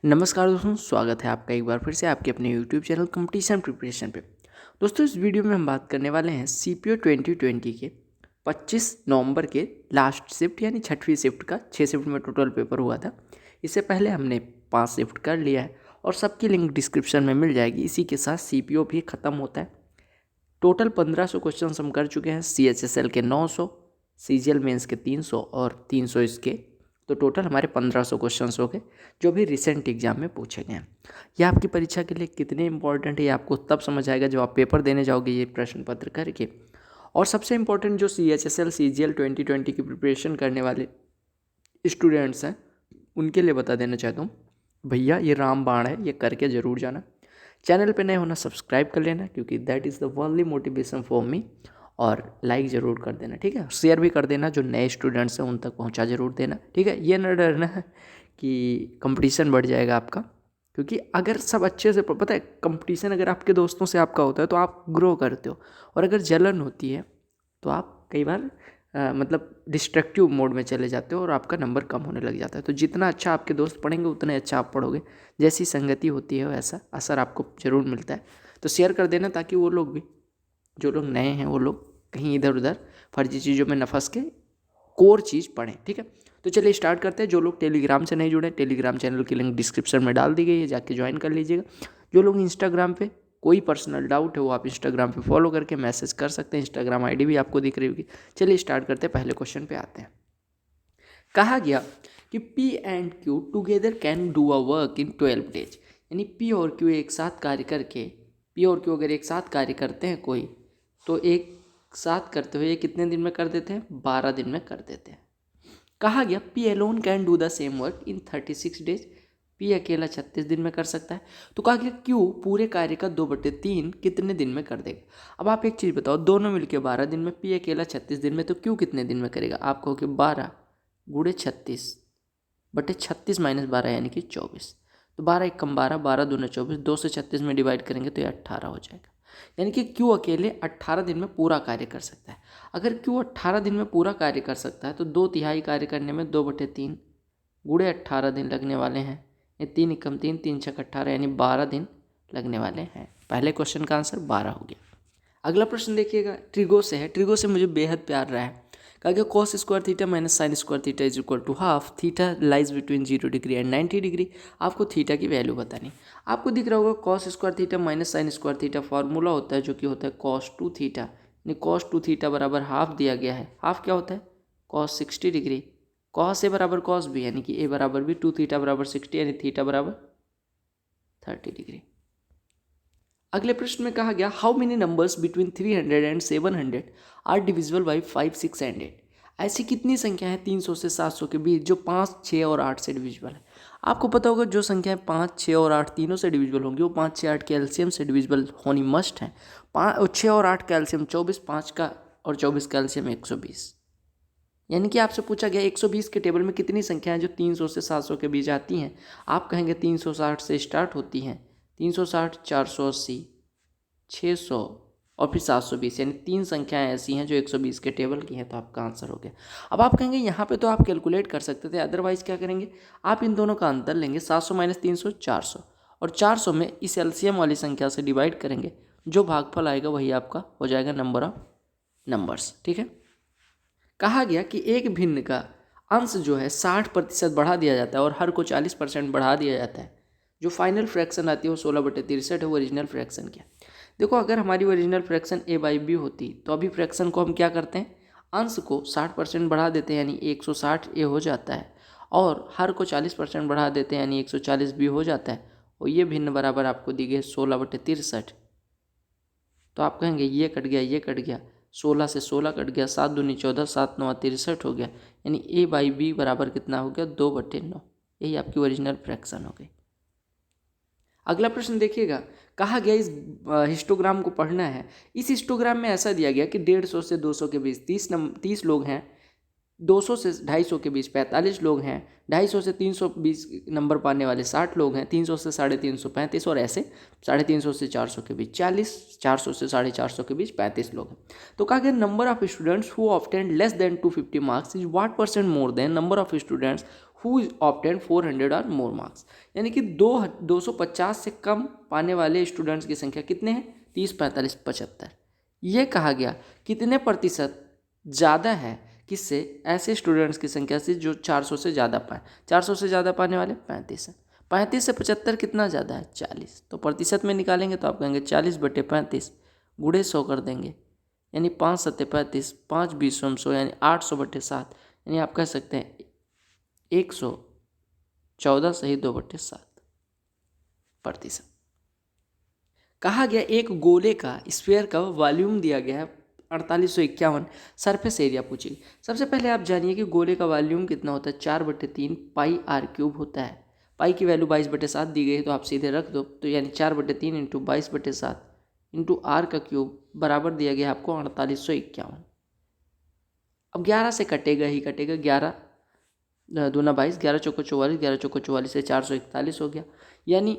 नमस्कार दोस्तों, स्वागत है आपका एक बार फिर से आपके अपने यूट्यूब चैनल कंपटीशन प्रिपरेशन पे। दोस्तों, इस वीडियो में हम बात करने वाले हैं CPO 2020 के 25 नवंबर के लास्ट शिफ्ट यानी छठवीं शिफ्ट का। 6 शिफ्ट में टोटल पेपर हुआ था। इससे पहले हमने 5 शिफ्ट कर लिया है और सबकी लिंक डिस्क्रिप्शन में मिल जाएगी। इसी के साथ CPO भी ख़त्म होता है। टोटल 1500 क्वेश्चन हम कर चुके हैं। CHSL के 900, CGL मेंस के 300 और 300 इसके, तो टोटल हमारे 1500 क्वेश्चन हो गए जो भी रिसेंट एग्जाम में पूछे गए हैं। ये आपकी परीक्षा के लिए कितने इंपॉर्टेंट है ये आपको तब समझ आएगा जब आप पेपर देने जाओगे ये प्रश्न पत्र करके। और सबसे इम्पोर्टेंट जो CHSL CGL 2020 की प्रिपरेशन करने वाले स्टूडेंट्स हैं उनके लिए बता देना चाहता हूँ, भैया ये रामबाण है, ये करके ज़रूर जाना। चैनल पे नए होना सब्सक्राइब कर लेना क्योंकि that is the only motivation for me. और लाइक ज़रूर कर देना, ठीक है। शेयर भी कर देना, जो नए स्टूडेंट्स हैं उन तक पहुंचा ज़रूर देना, ठीक है। ये ना डरना है कि कंपटीशन बढ़ जाएगा आपका, क्योंकि अगर सब अच्छे से पता है कंपटीशन अगर आपके दोस्तों से आपका होता है तो आप ग्रो करते हो, और अगर जलन होती है तो आप कई बार मतलब डिस्ट्रक्टिव मोड में चले जाते हो और आपका नंबर कम होने लग जाता है। तो जितना अच्छा आपके दोस्त पढ़ेंगे उतना अच्छा आप पढ़ोगे। जैसी संगति होती है वैसा असर आपको ज़रूर मिलता है। तो शेयर कर देना ताकि वो लोग भी, जो लोग नए हैं, वो लोग कहीं इधर उधर फर्जी चीज़ों में न फंस के कोर चीज़ पढ़ें, ठीक है। तो चलिए स्टार्ट करते हैं। जो लोग टेलीग्राम से नहीं जुड़े, टेलीग्राम चैनल की लिंक डिस्क्रिप्शन में डाल दी गई है, जाके ज्वाइन कर लीजिएगा। जो लोग इंस्टाग्राम पे कोई पर्सनल डाउट है वो आप इंस्टाग्राम पे फॉलो करके मैसेज कर सकते हैं। इंस्टाग्राम आईडी भी आपको दिख रही होगी। चलिए स्टार्ट करते हैं, पहले क्वेश्चन पे आते हैं। कहा गया कि P and Q together can do a work in 12 days, यानी P और Q एक साथ कार्य करके, P और Q अगर एक साथ कार्य करते हैं कोई, तो एक साथ करते हुए ये कितने दिन में कर देते हैं? 12 दिन में कर देते हैं। कहा गया P alone can do the same work in 36 days, P अकेला 36 दिन में कर सकता है। तो कहा गया Q पूरे कार्य का 2/3 कितने दिन में कर देगा। अब आप एक चीज़ बताओ, दोनों मिलके 12 दिन में, P अकेला 36 दिन में, तो Q कितने दिन में करेगा? आप कहोगे 12 गुणे 36/36 माइनस 12 यानी कि 24। तो 12 एक कम 12, 12 दूना 24, 2 से 36 में डिवाइड करेंगे तो ये 18 हो जाएगा। यानी कि Q अकेले 18 दिन में पूरा कार्य कर सकता है। अगर Q 18 दिन में पूरा कार्य कर सकता है तो 2/3 कार्य करने में 2/3 गुणे 18 दिन लगने वाले हैं। ये 3 एकम 3, 3 छक 18 यानी 12 दिन लगने वाले हैं। पहले क्वेश्चन का आंसर 12 हो गया। अगला प्रश्न देखिएगा, ट्रिगो से है। ट्रिगो से मुझे बेहद प्यार रहा है। कहा गया cos square theta minus sine square theta is equal to half theta lies between 0 degree and 90 degree. आपको थीटा की वैल्यू बतानी। आपको दिख रहा होगा cos square theta minus sine square theta formula होता है जो कि होता है cos 2 थीटा, यानी cos 2 थीटा बराबर हाफ दिया गया है। हाफ क्या होता है? cos 60 degree. cos ए बराबर cos बी, यानी कि ए बराबर भी 2 थीटा बराबर 60 यानी थीटा बराबर 30 डिग्री। अगले प्रश्न में कहा गया how many numbers between 300 and 700 are divisible by 5, 6 and 8। ऐसी कितनी संख्या है 300 से 700 के बीच जो 5, 6 और 8 से डिविजिबल है। आपको पता होगा जो संख्याएं 5, 6 और 8 तीनों से डिविजिबल होंगी वो 5, 6, 8 के एलसीएम से डिविजिबल होनी मस्ट है। 6 और 8 का एलसीएम 24, 5 का और 24 का एलसीएम 120। यानी कि आपसे पूछा गया 120 के टेबल में कितनी संख्याएं जो 300 से 700 के बीच आती हैं। आप कहेंगे 360 से स्टार्ट होती हैं, 360, 480, 600 और फिर 720, यानी 3 संख्याएं ऐसी हैं जो 120 के टेबल की हैं। तो आपका आंसर हो गया। अब आप कहेंगे यहाँ पे तो आप कैलकुलेट कर सकते थे, अदरवाइज क्या करेंगे? आप इन दोनों का अंतर लेंगे, 700 माइनस 300 400, और 400 में इस एलसीएम वाली संख्या से डिवाइड करेंगे। जो भागफल आएगा वही आपका हो जाएगा नंबर ऑफ नंबर्स, ठीक है। कहा गया कि एक भिन्न का अंश जो है 60% बढ़ा दिया जाता है और हर को 40% बढ़ा दिया जाता है। जो फाइनल फ्रैक्शन आती है वो 16/63 है। वो ओरिजिनल फ्रैक्शन क्या? देखो, अगर हमारी ओरिजिनल फ्रैक्शन a/b होती तो अभी फ्रैक्शन को हम क्या करते हैं? अंश को 60% बढ़ा देते हैं यानी 160a हो जाता है, और हर को 40% बढ़ा देते हैं यानी 140b हो जाता है। और ये भिन्न बराबर आपको दी गई 16/63। तो आप कहेंगे ये कट गया, ये कट गया, 16 से 16 कट गया, 7 दूनी 14, 7 9 63 हो गया। यानी a/b बराबर कितना हो गया? 2/9। यही आपकी ओरिजिनल फ्रैक्शन हो गई। अगला प्रश्न देखिएगा, कहा गया इस हिस्टोग्राम को पढ़ना है। इस हिस्टोग्राम में ऐसा दिया गया कि 150 से 200 के बीच 30 लोग हैं, 200 से 250 के बीच 45 लोग हैं, 250 से 320 नंबर पाने वाले 60 लोग हैं, 300 से 350 35, और ऐसे 350 से 400 के बीच 40, 400 से 450 के बीच 35 लोग हैं। तो कहा गया number of students who obtained less than 250 marks is what % more than number of students who obtain 400 और मोर मार्क्स, यानी कि 250 से कम पाने वाले स्टूडेंट्स की संख्या कितने हैं, 30, 45, 75। ये कहा गया कितने प्रतिशत ज़्यादा है किससे, ऐसे स्टूडेंट्स की संख्या से जो 400 से ज़्यादा पाए। 400 से ज़्यादा पाने वाले 35 हैं। 35 से 75 कितना ज़्यादा है, 40। तो प्रतिशत में निकालेंगे तो आप कहेंगे 40/35 गुणे 100 कर देंगे, यानी 5 सत्ते 35, 5 20 100 यानी 800/7, यानी आप कह सकते हैं 114 सही 2/7%। कहा गया एक गोले का स्फीयर का वॉल्यूम दिया गया है 4851, सरफेस एरिया पूछिए। सबसे पहले आप जानिए कि गोले का वॉल्यूम कितना होता है, 4/3 पाई r क्यूब होता है। पाई की वैल्यू 22/7 दी गई है तो आप सीधे रख दो, तो यानी 4/3 इंटू 22/7 इंटू r का क्यूब बराबर दिया गया आपको 4851। अब 11 से कटेगा ही कटेगा, 11 दूना 22, 11 चौको 44, 11 चौको 44 से 441 हो गया, यानी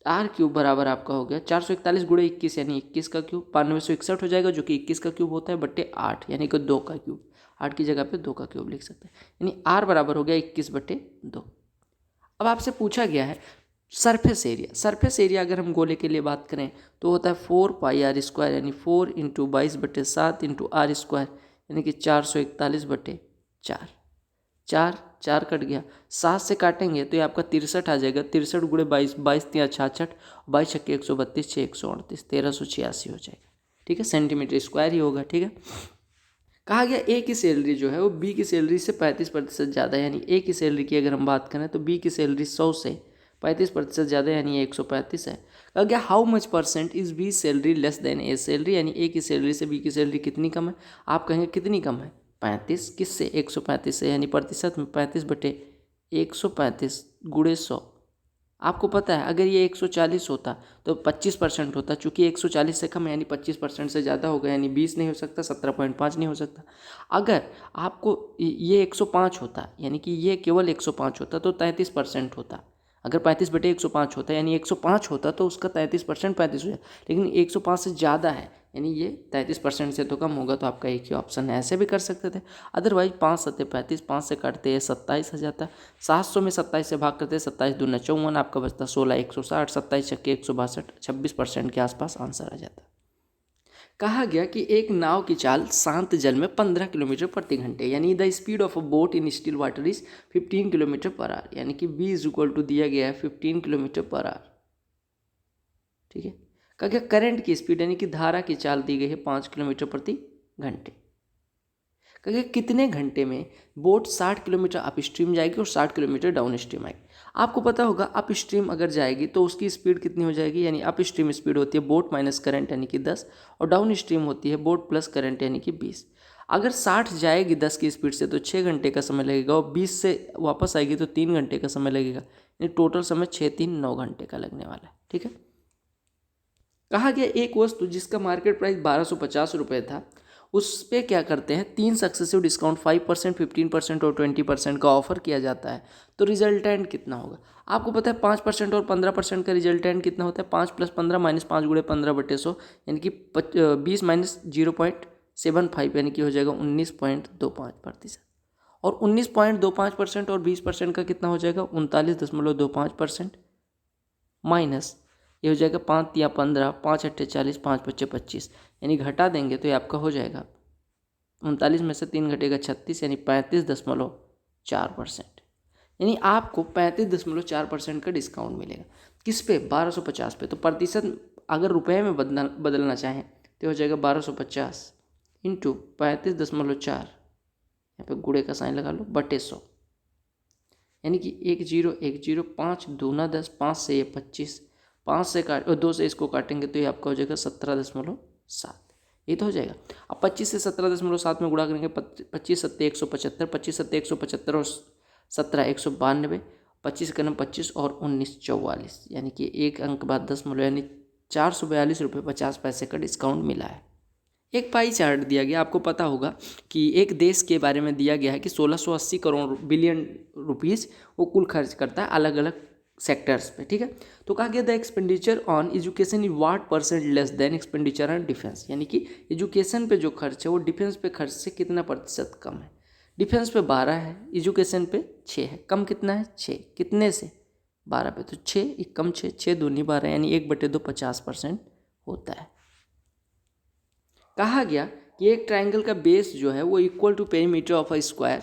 r क्यूब बराबर आपका हो गया 441 गुणे 21 यानी 21 का क्यूब, 9261 हो जाएगा जो कि 21 का क्यूब होता है बट्टे 8 यानी कि 2 का क्यूब। 8 की जगह पे 2 का क्यूब लिख सकते हैं, यानी r बराबर हो गया 21/2। अब आपसे पूछा गया है सरफेस एरिया। सरफेस एरिया अगर हम गोले के लिए बात करें तो होता है 4 पाई r स्क्वायर, यानी 4 इंटू 22/7 इंटू r स्क्वायर, यानी कि 441/4। 4 कट गया, 7 से काटेंगे तो ये आपका 63 आ जाएगा। 63 गुणे 22, 22 3 66, 22 छक्के 132, 6 138, 1386 हो जाएगा। ठीक है, सेंटीमीटर स्क्वायर ही होगा। ठीक है, कहा गया ए की सैलरी जो है वो बी की सैलरी से 35% ज़्यादा है, यानी ए की सैलरी की अगर हम बात करें तो बी की सैलरी 100 से 35% ज़्यादा यानी 135 है। कहा गया how much percent is B salary less than A salary, यानी ए की सैलरी से बी की सैलरी कितनी कम है। आप कहेंगे कितनी कम है, 35। किससे, 135 से, यानी प्रतिशत में 35/135 गुणे 100। आपको पता है अगर ये 140 होता तो 25% होता, चूंकि 140 से कम है यानी 25% से ज़्यादा होगा, यानी 20 नहीं हो सकता, 17.5 नहीं हो सकता। अगर आपको ये 105 होता, यानी कि ये केवल 105 होता तो 33% होता। अगर 35/105 होता यानी 105 होता तो उसका 33% 35 हो जाए, लेकिन 105 से ज़्यादा है यानी ये 33% से तो कम होगा, तो आपका एक ही ऑप्शन है। ऐसे भी कर सकते थे, अदरवाइज 5 सत्ते 35, 5 से काटते हैं 27 आ जाता। 700 में 27 से भाग करते 27 दूना 54, आपका बचता 16 160, 27 छक्के 162, 26% के आसपास आंसर आ जाता। कहा गया कि एक नाव की चाल शांत जल में 15 किलोमीटर प्रति घंटे, यानी the speed of a boat in still water is 15 kilometre per hour, यानी कि v इज इक्वल टू दिया गया है 15 किलोमीटर पर आवर। ठीक है, कहा गया करंट की स्पीड यानी कि धारा की चाल दी गई है 5 किलोमीटर प्रति घंटे। कहा गया कितने घंटे में बोट 60 किलोमीटर अप स्ट्रीम जाएगी और 60 किलोमीटर डाउन स्ट्रीम आएगी। आपको पता होगा अप स्ट्रीम अगर जाएगी तो उसकी स्पीड कितनी हो जाएगी, यानी अप स्ट्रीम स्पीड होती है बोट माइनस करंट यानी कि 10, और डाउन स्ट्रीम होती है बोट प्लस करंट यानी कि 20। अगर 60 जाएगी 10 की स्पीड से तो 6 घंटे का समय लगेगा, और 20 से वापस आएगी तो 3 घंटे का समय लगेगा, यानी टोटल समय 6 3 9 घंटे का लगने वाला है। ठीक है, कहा गया एक वस्तु जिसका मार्केट प्राइस 1250 रुपये था, उस पर क्या करते हैं 3 सक्सेसिव डिस्काउंट 5%, 15% और 20% का ऑफर किया जाता है, तो रिजल्टेंट कितना होगा। आपको पता है 5% और 15% का रिजल्टेंट कितना होता है, 5 + 15 -5 गुणे 15/100, यानी कि 20 - 0.75 यानी कि हो जाएगा 19.25%, और 19.25% और 20% का कितना हो जाएगा 39.25% माइनस ये हो जाएगा 5 या 15, 5 × 8 = 40, 5 × 5 = 25, यानी घटा देंगे तो ये आपका हो जाएगा 39 में से 3 घटेगा 36, यानी 35.4%, यानी आपको 35.4% का डिस्काउंट मिलेगा। किस पे, 1250 पे। तो प्रतिशत अगर रुपए में बदलना चाहें तो हो जाएगा 1250 इंटू 35.4, यहाँ पे गुणे का साइन लगा लो, बटे 100, यानी कि 10 10, 5 दूना 10, 5 से ये 25, 5 से काट और 2 से इसको काटेंगे तो ये आपका हो जाएगा 17.7, ये तो हो जाएगा। अब 25 से 17.7 में गुणा करेंगे, 25 सत्ते 175, 25 सत्ते 175 और 17 192, 25 का 25 और 19 44, यानी कि एक अंक बाद 10 यानी 442 रुपये 50 पैसे का डिस्काउंट मिला है। एक पाई चार्ट दिया गया, आपको पता होगा कि एक देश के बारे में दिया गया है कि 1680 करोड़ बिलियन रुपीस वो कुल खर्च करता है अलग अलग सेक्टर्स पे। ठीक है, तो कहा गया the expenditure on education is what % less than expenditure on defence, यानी कि एजुकेशन पे जो खर्च है वो डिफेंस पे खर्च से कितना प्रतिशत कम है। डिफेंस पे 12 है, एजुकेशन पे 6 है। कम कितना है? 6। कितने से? 12 पे। तो 6 एक कम 6, 6 दूनी 12, यानी 1/2 50% होता है। कहा गया कि एक ट्राइंगल का बेस जो है वो equal to perimeter of a square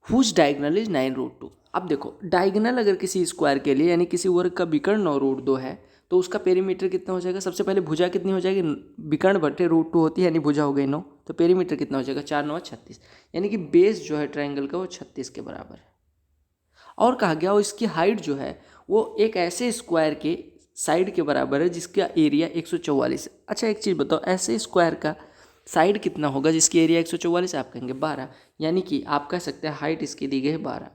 whose diagonal is 9√2। अब देखो, डायगोनल अगर किसी स्क्वायर के लिए यानी किसी वर्ग का विकर्ण 9√2 है तो उसका पेरीमीटर कितना हो जाएगा? सबसे पहले भुजा कितनी हो जाएगी? विकर्ण बटे √2 होती है, यानी भुजा हो गई 9, तो पेरीमीटर कितना हो जाएगा? 4 9 36, यानी कि बेस जो है ट्राइंगल का वो 36 के बराबर है। और कहा गया वो इसकी हाइट जो है वो एक ऐसे स्क्वायर के साइड के बराबर है जिसका एरिया 144 है। अच्छा एक चीज़ बताओ, ऐसे स्क्वायर का साइड कितना होगा जिसकी एरिया 144 है? आप कहेंगे 12, यानी कि आप कह सकते हैं हाइट इसकी दी गई है 12।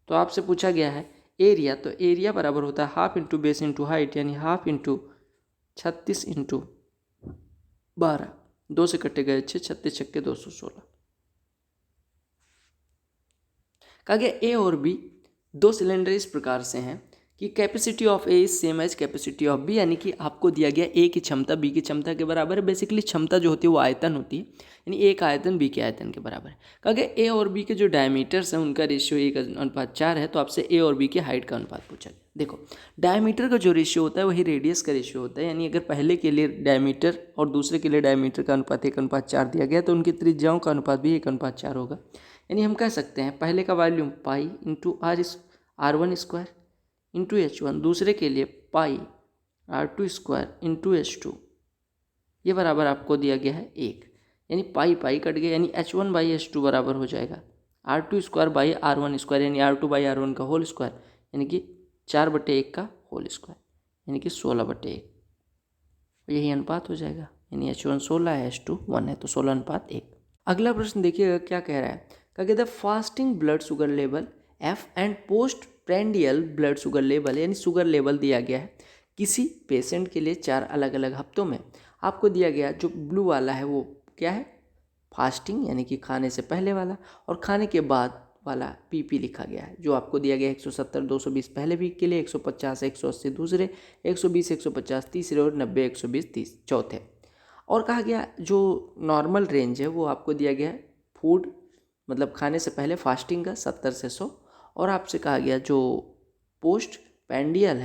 तो आपसे पूछा गया है एरिया, तो एरिया बराबर होता है half into base into height, यानी हाफ इंटू 36 इंटू 12, 2 से कटे गए 6, 36 छक्के 216। कहा गया ए और बी दो सिलेंडर इस प्रकार से हैं कि capacity of A is same as capacity of B, यानी कि आपको दिया गया ए की क्षमता बी की क्षमता के बराबर है। बेसिकली क्षमता जो होती है वो आयतन होती है, यानी ए का आयतन बी के आयतन के बराबर है। कहा गया ए और बी के जो डायमीटर्स हैं उनका रेशियो 1:4 है। तो आपसे ए और बी की हाइट का अनुपात पूछा गया। देखो, डायमीटर का जो रेशियो होता है वही रेडियस का रेशियो होता है, यानी अगर पहले के लिए डायमीटर और दूसरे के लिए डायमीटर का अनुपात 1:4 दिया गया तो उनकी त्रिज्याओं का अनुपात भी 1:4 होगा। यानी हम कह सकते हैं पहले का volume pi into R1 square into H1, दूसरे के लिए पाई R2 स्क्वायर इंटू H2, ये बराबर आपको दिया गया है 1, यानी पाई पाई कट गया, यानी H1/H2 बराबर हो जाएगा R2 square by R1 square, यानी R2/R1 का होल स्क्वायर, यानी कि 4/1 का होल स्क्वायर, यानी कि 16/1, यही अनुपात हो जाएगा। यानी H1 16 है, H2 1 है, तो 16:1। अगला प्रश्न देखिएगा क्या कह रहा है। कहा the fasting blood sugar level F and post prandial blood sugar level, यानी शुगर लेवल दिया गया है किसी पेशेंट के लिए 4 अलग अलग हफ्तों में। आपको दिया गया जो ब्लू वाला है वो क्या है? फास्टिंग, यानी कि खाने से पहले वाला, और खाने के बाद वाला PP लिखा गया है। जो आपको दिया गया 170 220 पहले वीक के लिए, 150 180 दूसरे, 120 150 तीसरे और 90 120 चौथे। और कहा गया जो नॉर्मल रेंज है वो आपको दिया गया है फूड मतलब खाने से पहले फास्टिंग का 70 से 100, और आपसे कहा गया जो पोस्ट प्रेंडियल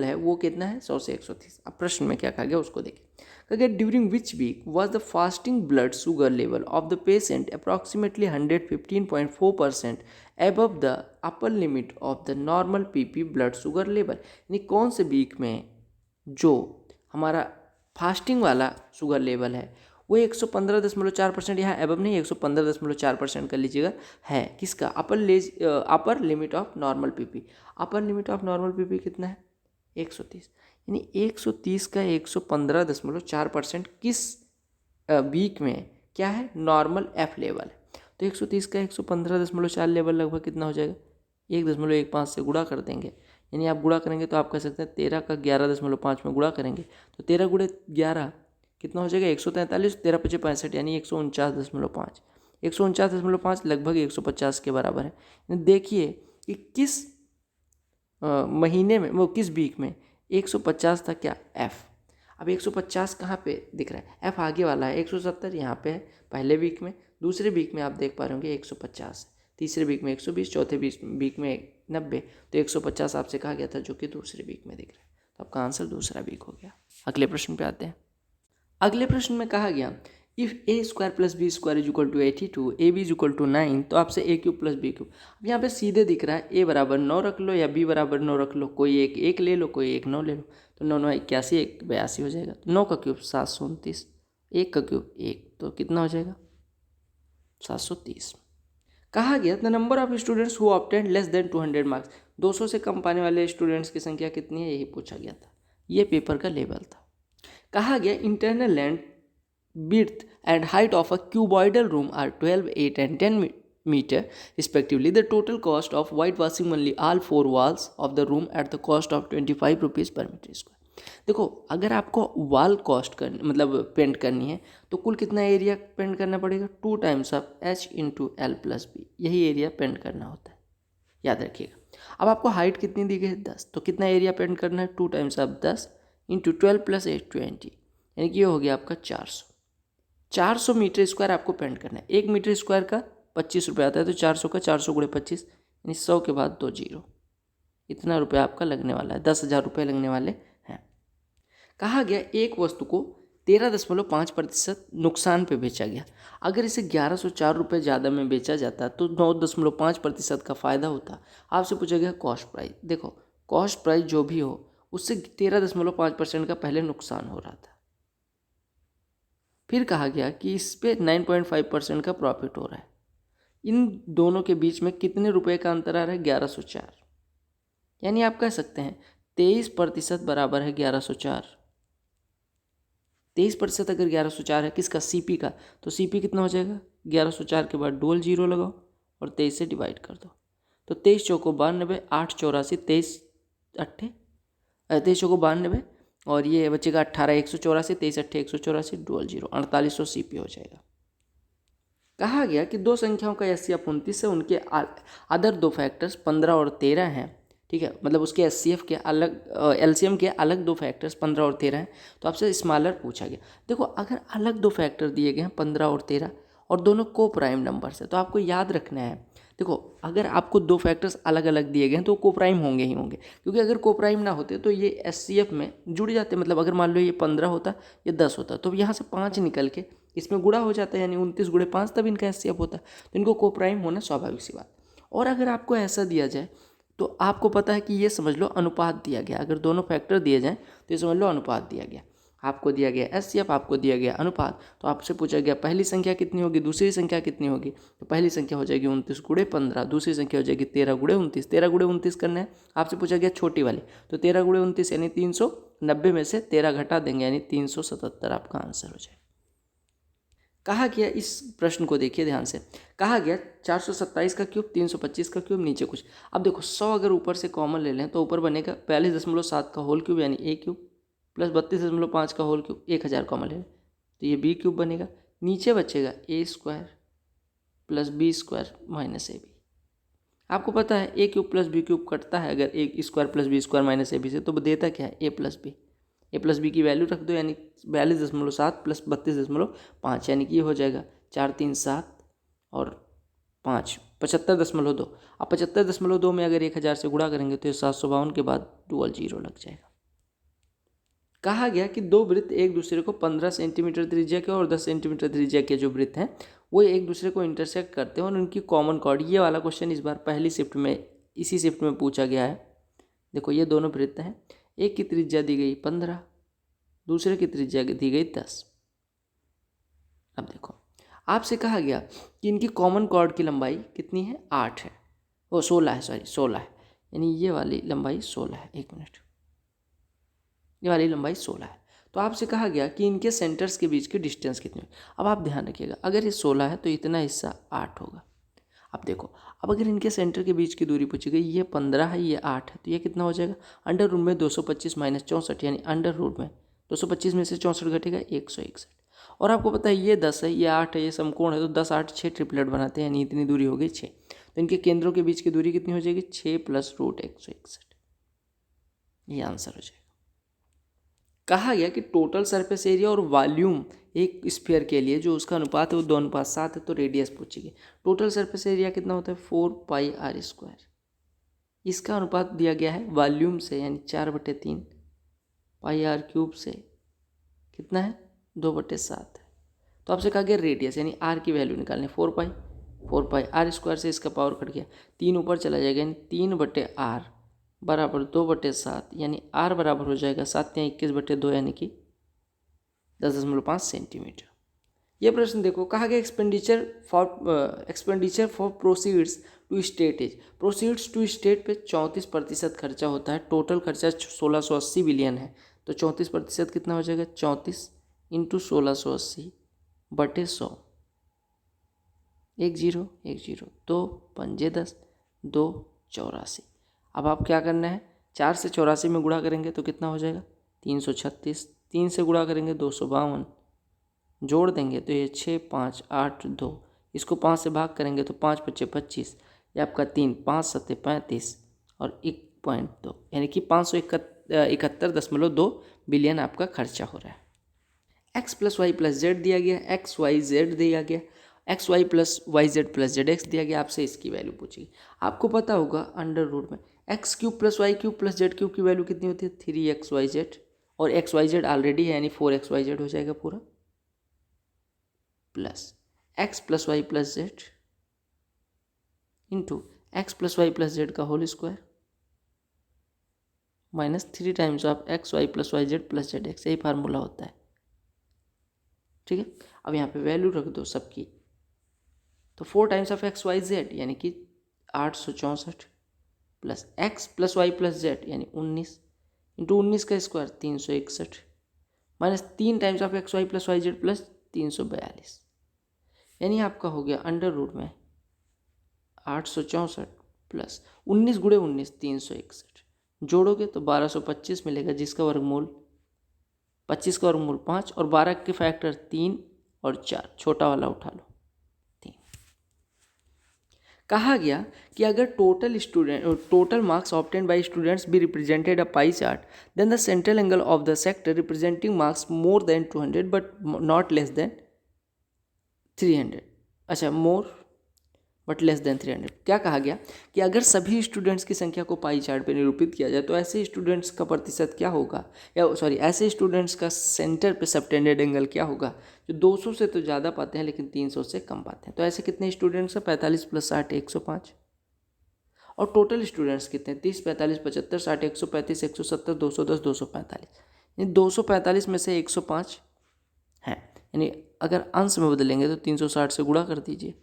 है वो कितना है? 100 से 130। अब प्रश्न में क्या कहा गया उसको देखें। कहा गया during which week was the fasting blood sugar level of the patient approximately 115.4% above the upper limit of the normal PP blood sugar level, यानी कौन से वीक में जो हमारा फास्टिंग वाला शुगर लेवल है वो 115.4%, यहाँ एबव नहीं 115.4% कर लीजिएगा, है किसका? अपर limit of normal PP। Upper limit of normal PP कितना है? 130, यानी 130 का 115.4% किस वीक में क्या है? नॉर्मल F लेवल है। तो 130 का 115.4 लेवल लगभग कितना हो जाएगा? 1.15 से गुणा कर देंगे, यानी आप गुणा करेंगे तो आप कह सकते हैं 13 का 11.5 में गुणा करेंगे तो 13 × 11 कितना हो जाएगा? 143, 13 × 5 = 65, यानी 149.5। 149.5 लगभग 150 के बराबर है। देखिए कि किस महीने में वो किस वीक में 150 था क्या? F। अब 150 कहाँ पे दिख रहा है? F आगे वाला है, 170 यहाँ पे है पहले वीक में, दूसरे वीक में आप देख पा रहे होंगे 150, तीसरे वीक में 120, चौथे वीक में 90, तो 150 आपसे कहा गया था जो कि दूसरे वीक में दिख रहा है। तो आपका आंसर दूसरा वीक हो गया। अगले प्रश्न पे आते हैं। अगले प्रश्न में कहा गया इफ़ A² + B² = 82, AB = 9, तो आपसे A³ + B³। अब यहाँ पे सीधे दिख रहा है A बराबर 9 रख लो या B बराबर 9 रख लो, कोई एक ले लो, कोई एक 9 ले लो, तो 9 9 81, 1 82 हो जाएगा। तो 9 का क्यूब 729, 1 का क्यूब 1, तो कितना हो जाएगा? 730। कहा गया the number of students who obtain less than 200 marks, 200 से कम पाने वाले स्टूडेंट्स की संख्या कितनी है? यही पूछा गया था, ये पेपर का लेवल था। कहा गया internal land width and height of a cuboidal room are 12, 8 and 10 meter respectively. The total cost of whitewashing only all 4 walls of the room at the cost of 25 rupees per meter square. देखो, अगर आपको wall cost करनी मतलब paint करनी है तो कुल कितना एरिया पेंट करना पड़ेगा? 2 times of H × L + B, यही एरिया पेंट करना होता है, याद रखिएगा। अब आपको हाइट कितनी दी गई है? 10, तो कितना एरिया पेंट करना है? 2 टाइम्स ऑफ 10 × 12 + 8 20, यानी कि ये हो गया आपका 400 मीटर स्क्वायर आपको पेंट करना है। 1 मीटर स्क्वायर का ₹25 आता है, तो 400 का 400 गुणे 25 यानी 100 के बाद 2 जीरो, इतना रुपया आपका लगने वाला है, 10,000 रुपये लगने वाले हैं। कहा गया एक वस्तु को 13.5% नुकसान पे बेचा गया। अगर इसे 1104 रुपये ज़्यादा में बेचा जाता तो 9.5% का फ़ायदा होता। आपसे पूछा गया कॉस्ट प्राइस। देखो कॉस्ट प्राइस जो भी हो उससे 13.5% का पहले नुकसान हो रहा था। फिर कहा गया कि इस पे 9.5% का प्रॉफिट हो रहा है। इन दोनों के बीच में कितने रुपए का अंतर आ रहा है? 1104। यानी आप कह सकते हैं 23% बराबर है 1104। 23% अगर 1104 है किसका? सीपी का, तो सीपी कितना हो जाएगा? 1104 के बाद डबल जीरो लगाओ और 23 से डिवाइड कर दो, तो 23 चौको 92, 8 84, 23 अट्ठे 23 चौको 92 और ये बचेगा 18 184, 23 अट्ठे 184, डबल जीरो 4800 सीपी हो जाएगा। कहा गया कि दो संख्याओं का एचसीएफ 29 है, उनके अदर दो फैक्टर्स 15 और 13 हैं। ठीक है, मतलब उसके एचसीएफ के अलग, एलसीएम के अलग दो फैक्टर्स 15 और 13 हैं। तो आपसे स्मॉलर पूछा गया। देखो अगर अलग दो फैक्टर दिए गए हैं 15 और 13 और दोनों को प्राइम नंबर्स है, तो आपको याद रखना है, देखो अगर आपको दो फैक्टर्स अलग अलग दिए गए हैं तो को प्राइम होंगे ही होंगे, क्योंकि अगर को प्राइम ना होते तो ये एचसीएफ में जुड़ जाते। मतलब अगर मान लो ये 15 होता, ये 10 होता, तो यहाँ से 5 निकल के इसमें गुणा हो जाता है, यानी 29 गुणे 5, तब इनका एचसीएफ होता है। तो इनको को प्राइम होना स्वाभाविक सी बात। और अगर आपको ऐसा दिया जाए तो आपको पता है कि ये समझ लो अनुपात दिया गया। अगर दोनों फैक्टर दिए जाएँ तो ये समझ लो अनुपात दिया गया। आपको दिया गया एचसीएफ, आपको दिया गया अनुपात। तो आपसे पूछा गया पहली संख्या कितनी होगी, दूसरी संख्या कितनी होगी। तो पहली संख्या हो जाएगी 29 गुणे 15, दूसरी संख्या हो जाएगी 13 गुणे 29। 13 गुणे 29 करना है। आपसे पूछा गया छोटी वाली, तो 13 गुणे 29 यानी 390 में से 13 घटा देंगे यानी 377 आपका आंसर हो जाएगा। कहा गया, इस प्रश्न को देखिए ध्यान से, कहा गया 427 का क्यूब, 325 का क्यूब, नीचे कुछ। अब देखो 100 अगर ऊपर से कॉमन ले लें तो ऊपर बनेगा 42.7 का होल क्यूब यानी ए क्यूब, प्लस 32.5 का होल क्यूब, 1000 कॉमन ले लें तो ये बी क्यूब बनेगा। नीचे बचेगा a square plus b square minus a b. आपको पता है a cube plus b cube कटता है अगर a square plus b square minus a b से, तो देता क्या है? A plus b. A plus b की वैल्यू रख दो, यानी 42.7 प्लस 32.5 यानी कि ये हो जाएगा 4 3 7 और 5 75.2। अब 75.2 में अगर 1000 से गुणा करेंगे तो ये 752 के बाद डबल जीरो लग जाएगा। कहा गया कि दो वृत्त एक दूसरे को 15 सेंटीमीटर त्रिज्या के और 10 सेंटीमीटर त्रिज्या के जो वृत्त हैं वो एक दूसरे को इंटरसेक्ट करते हैं और उनकी कॉमन कॉर्ड। ये वाला क्वेश्चन इस बार पहली शिफ्ट में, इसी शिफ्ट में पूछा गया है। देखो ये दोनों वृत्त हैं, एक की त्रिज्या दी गई 15, दूसरे की त्रिज्या दी गई 10। अब देखो आपसे कहा गया कि इनकी कॉमन कॉर्ड की लंबाई कितनी है? 8 है, वो 16 है, सॉरी 16 है, यानी ये वाली लंबाई 16 है। एक मिनट, ये वाली लंबाई 16 है। तो आपसे कहा गया कि इनके सेंटर्स के बीच की डिस्टेंस कितनी है। अब आप ध्यान रखिएगा, अगर ये 16 है तो इतना हिस्सा 8 होगा। अब देखो, अब अगर इनके सेंटर के बीच की दूरी पूछी गई, ये 15 है, ये 8 है, तो ये कितना हो जाएगा? अंडर रूट में 225 माइनस 64, यानी अंडर रूट में 225 में से 64 घटेगा 161। और आपको पता है ये 10 है, ये 8 है, ये समकोण है, तो 10 8 6 ट्रिपलेट बनाते हैं, यानी इतनी दूरी हो गई 6। तो इनके केंद्रों के बीच की दूरी कितनी हो जाएगी? 6 प्लस रूट 161। ये आंसर हो जाएगा। कहा गया कि टोटल सरफेस एरिया और वॉल्यूम एक स्फीयर के लिए जो उसका अनुपात है वो 2:7 है, तो रेडियस पूछेगी। टोटल सरफेस एरिया कितना होता है? 4πr²। इसका अनुपात दिया गया है वॉल्यूम से, यानी 4/3, πr³ से कितना है? 2/7 है। तो आपसे कहा गया रेडियस, यानी आर की वैल्यू निकालनी, 4πr² से इसका पावर कट गया, 3 ऊपर चला जाएगा, यानी 3/r बराबर 2/7, यानी r बराबर हो जाएगा 7 या 21/2 यानी कि 10.5 सेंटीमीटर। ये प्रश्न देखो, कहा गया expenditure for proceeds to state is. Proceeds to state पे 34% खर्चा होता है। टोटल खर्चा 1680 बिलियन है, तो 34% कितना हो जाएगा? 34 इंटू 1680/100, 10 10 2 पंजे 10, 2 84। अब आप क्या करना है, 4 से 84 में गुणा करेंगे तो कितना हो जाएगा? 336। 3 से गुणा करेंगे 252, जोड़ देंगे तो ये 6 5 8 2, इसको 5 से भाग करेंगे तो 5 5 25, ये आपका 3, 5 7 35 और 1.2, यानी कि 571.2 बिलियन आपका खर्चा हो रहा है। x + y + z दिया गया, x y z दिया गया। X y plus y z plus z x दिया गया, आपसे इसकी वैल्यू पूछेगी। आपको पता होगा अंडर रूट में x cube plus y cube plus z cube की वैल्यू कितनी होती है, 3xyz, और एक्स वाई जेड ऑलरेडी है यानी 4xyz हो जाएगा पूरा, plus x plus y plus z into x plus y plus z का whole square minus 3 times of x y plus y z plus z x, यही formula होता है। ठीक है, अब यहाँ पे वैल्यू रख दो सबकी, तो 4 times of x y z यानी कि 864 plus x plus y plus z यानी 19 इंटू 19 का square 361 minus 3 times of x y plus y z plus 342, यानी आपका हो गया अंडर रूट में 864 प्लस 19 गुणे 19 361, जोड़ोगे तो 1225 मिलेगा, जिसका वर्गमूल 25 का वर्गमूल 5 और 12 के फैक्टर 3 और 4, छोटा वाला उठा लो 3। कहा गया कि अगर total marks obtained by students be represented a pie chart, then the central angle of the sector representing marks more than 200 but not less than 300, अच्छा मोर बट लेस देन 300। क्या कहा गया कि अगर सभी स्टूडेंट्स की संख्या को पाई चार्ट पे निरूपित किया जाए तो ऐसे स्टूडेंट्स का प्रतिशत क्या होगा, या सॉरी ऐसे स्टूडेंट्स का सेंटर पे सबटेंडेड एंगल क्या होगा जो 200 से तो ज़्यादा पाते हैं लेकिन 300 से कम पाते हैं। तो ऐसे कितने स्टूडेंट्स हैं, 45 प्लस 60 105, और टोटल स्टूडेंट्स कितने, 30 45 75 60 135 170 210 245, यानी 245 में से 105 हैं, यानी अगर अंश में बदलेंगे तो 360 से गुणा कर दीजिए,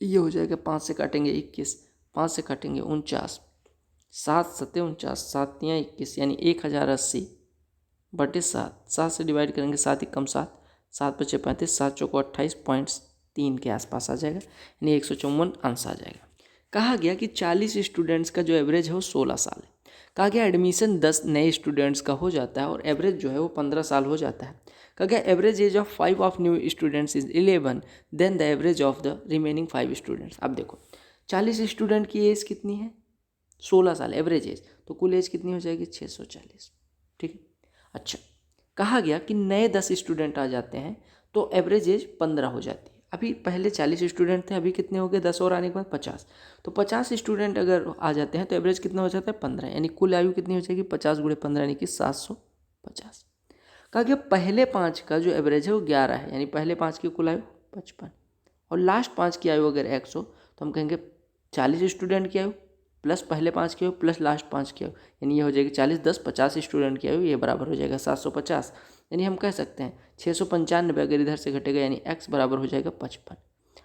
ये हो जाएगा 5 से काटेंगे 21, 5 से काटेंगे 49, 7 सत्ते 49, 7 तियाँ 21 यानी 1080 बटे 7, 7 से डिवाइड करेंगे 7 ही कम 7, 7 पचे 35, 7 चौको 28.3 के आसपास आ जाएगा, यानी 154 अंश आ जाएगा। कहा गया कि 40 स्टूडेंट्स का जो एवरेज है वो 16 साल है। कहा गया एडमिशन 10 नए स्टूडेंट्स का हो जाता है और एवरेज जो है वो 15 साल हो जाता है। कहा गया average age of 5 of new students is 11 then the average of the remaining 5 students. अब देखो 40 स्टूडेंट की एज कितनी है, 16 साल एवरेज एज, तो कुल एज कितनी हो जाएगी 640। ठीक है, अच्छा कहा गया कि नए 10 स्टूडेंट आ जाते हैं तो एवरेज एज 15 हो जाती है। अभी पहले 40 स्टूडेंट थे, अभी कितने हो गए 10 और आने के बाद 50, तो 50 स्टूडेंट अगर आ जाते हैं तो एवरेज कितना हो जाता है 15, यानी कुल आयु कितनी हो जाएगी 50 गुणे 15 यानी कि 750। कहा गया पहले 5 का जो एवरेज है वो 11 है, यानी पहले 5 की कुल आयु 55, और लास्ट 5 की आयु अगर 100 तो हम कहेंगे 40 स्टूडेंट की आयु प्लस पहले 5 की आयु प्लस लास्ट 5 की आयु, यानी ये हो जाएगी 40 10 50 स्टूडेंट की आयु, ये बराबर हो जाएगा 750, यानी हम कह सकते हैं 695 अगर इधर से घटेगा यानी x बराबर हो जाएगा 55।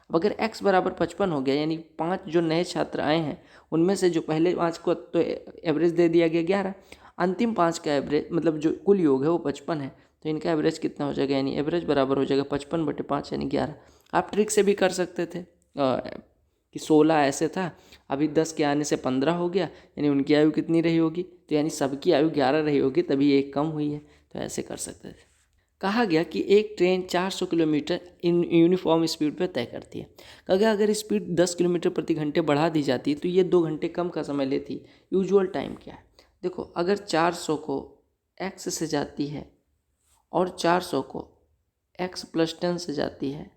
अब अगर x बराबर 55 हो गया यानी 5 जो नए छात्र आए हैं उनमें से जो पहले 5 को तो एवरेज दे दिया गया 11, अंतिम 5 का एवरेज मतलब जो कुल योग है वो 55 है, तो इनका एवरेज कितना हो जाएगा, यानी एवरेज बराबर हो जाएगा 55 बटे 5 यानी 11। आप ट्रिक से भी कर सकते थे कि 16 ऐसे था, अभी 10 के आने से 15 हो गया, यानी उनकी आयु कितनी रही होगी, तो यानी सबकी आयु 11 रही होगी तभी एक कम हुई है, तो ऐसे कर सकते थे। कहा गया कि एक train 400 kilometre in uniform speed पर तय करती है। कहा गया अगर स्पीड 10 किलोमीटर प्रति घंटे बढ़ा दी जाती तो ये 2 घंटे कम का समय लेती, यूजुअल टाइम क्या है। देखो अगर 400 को x से जाती है और 400 को x प्लस 10 से जाती है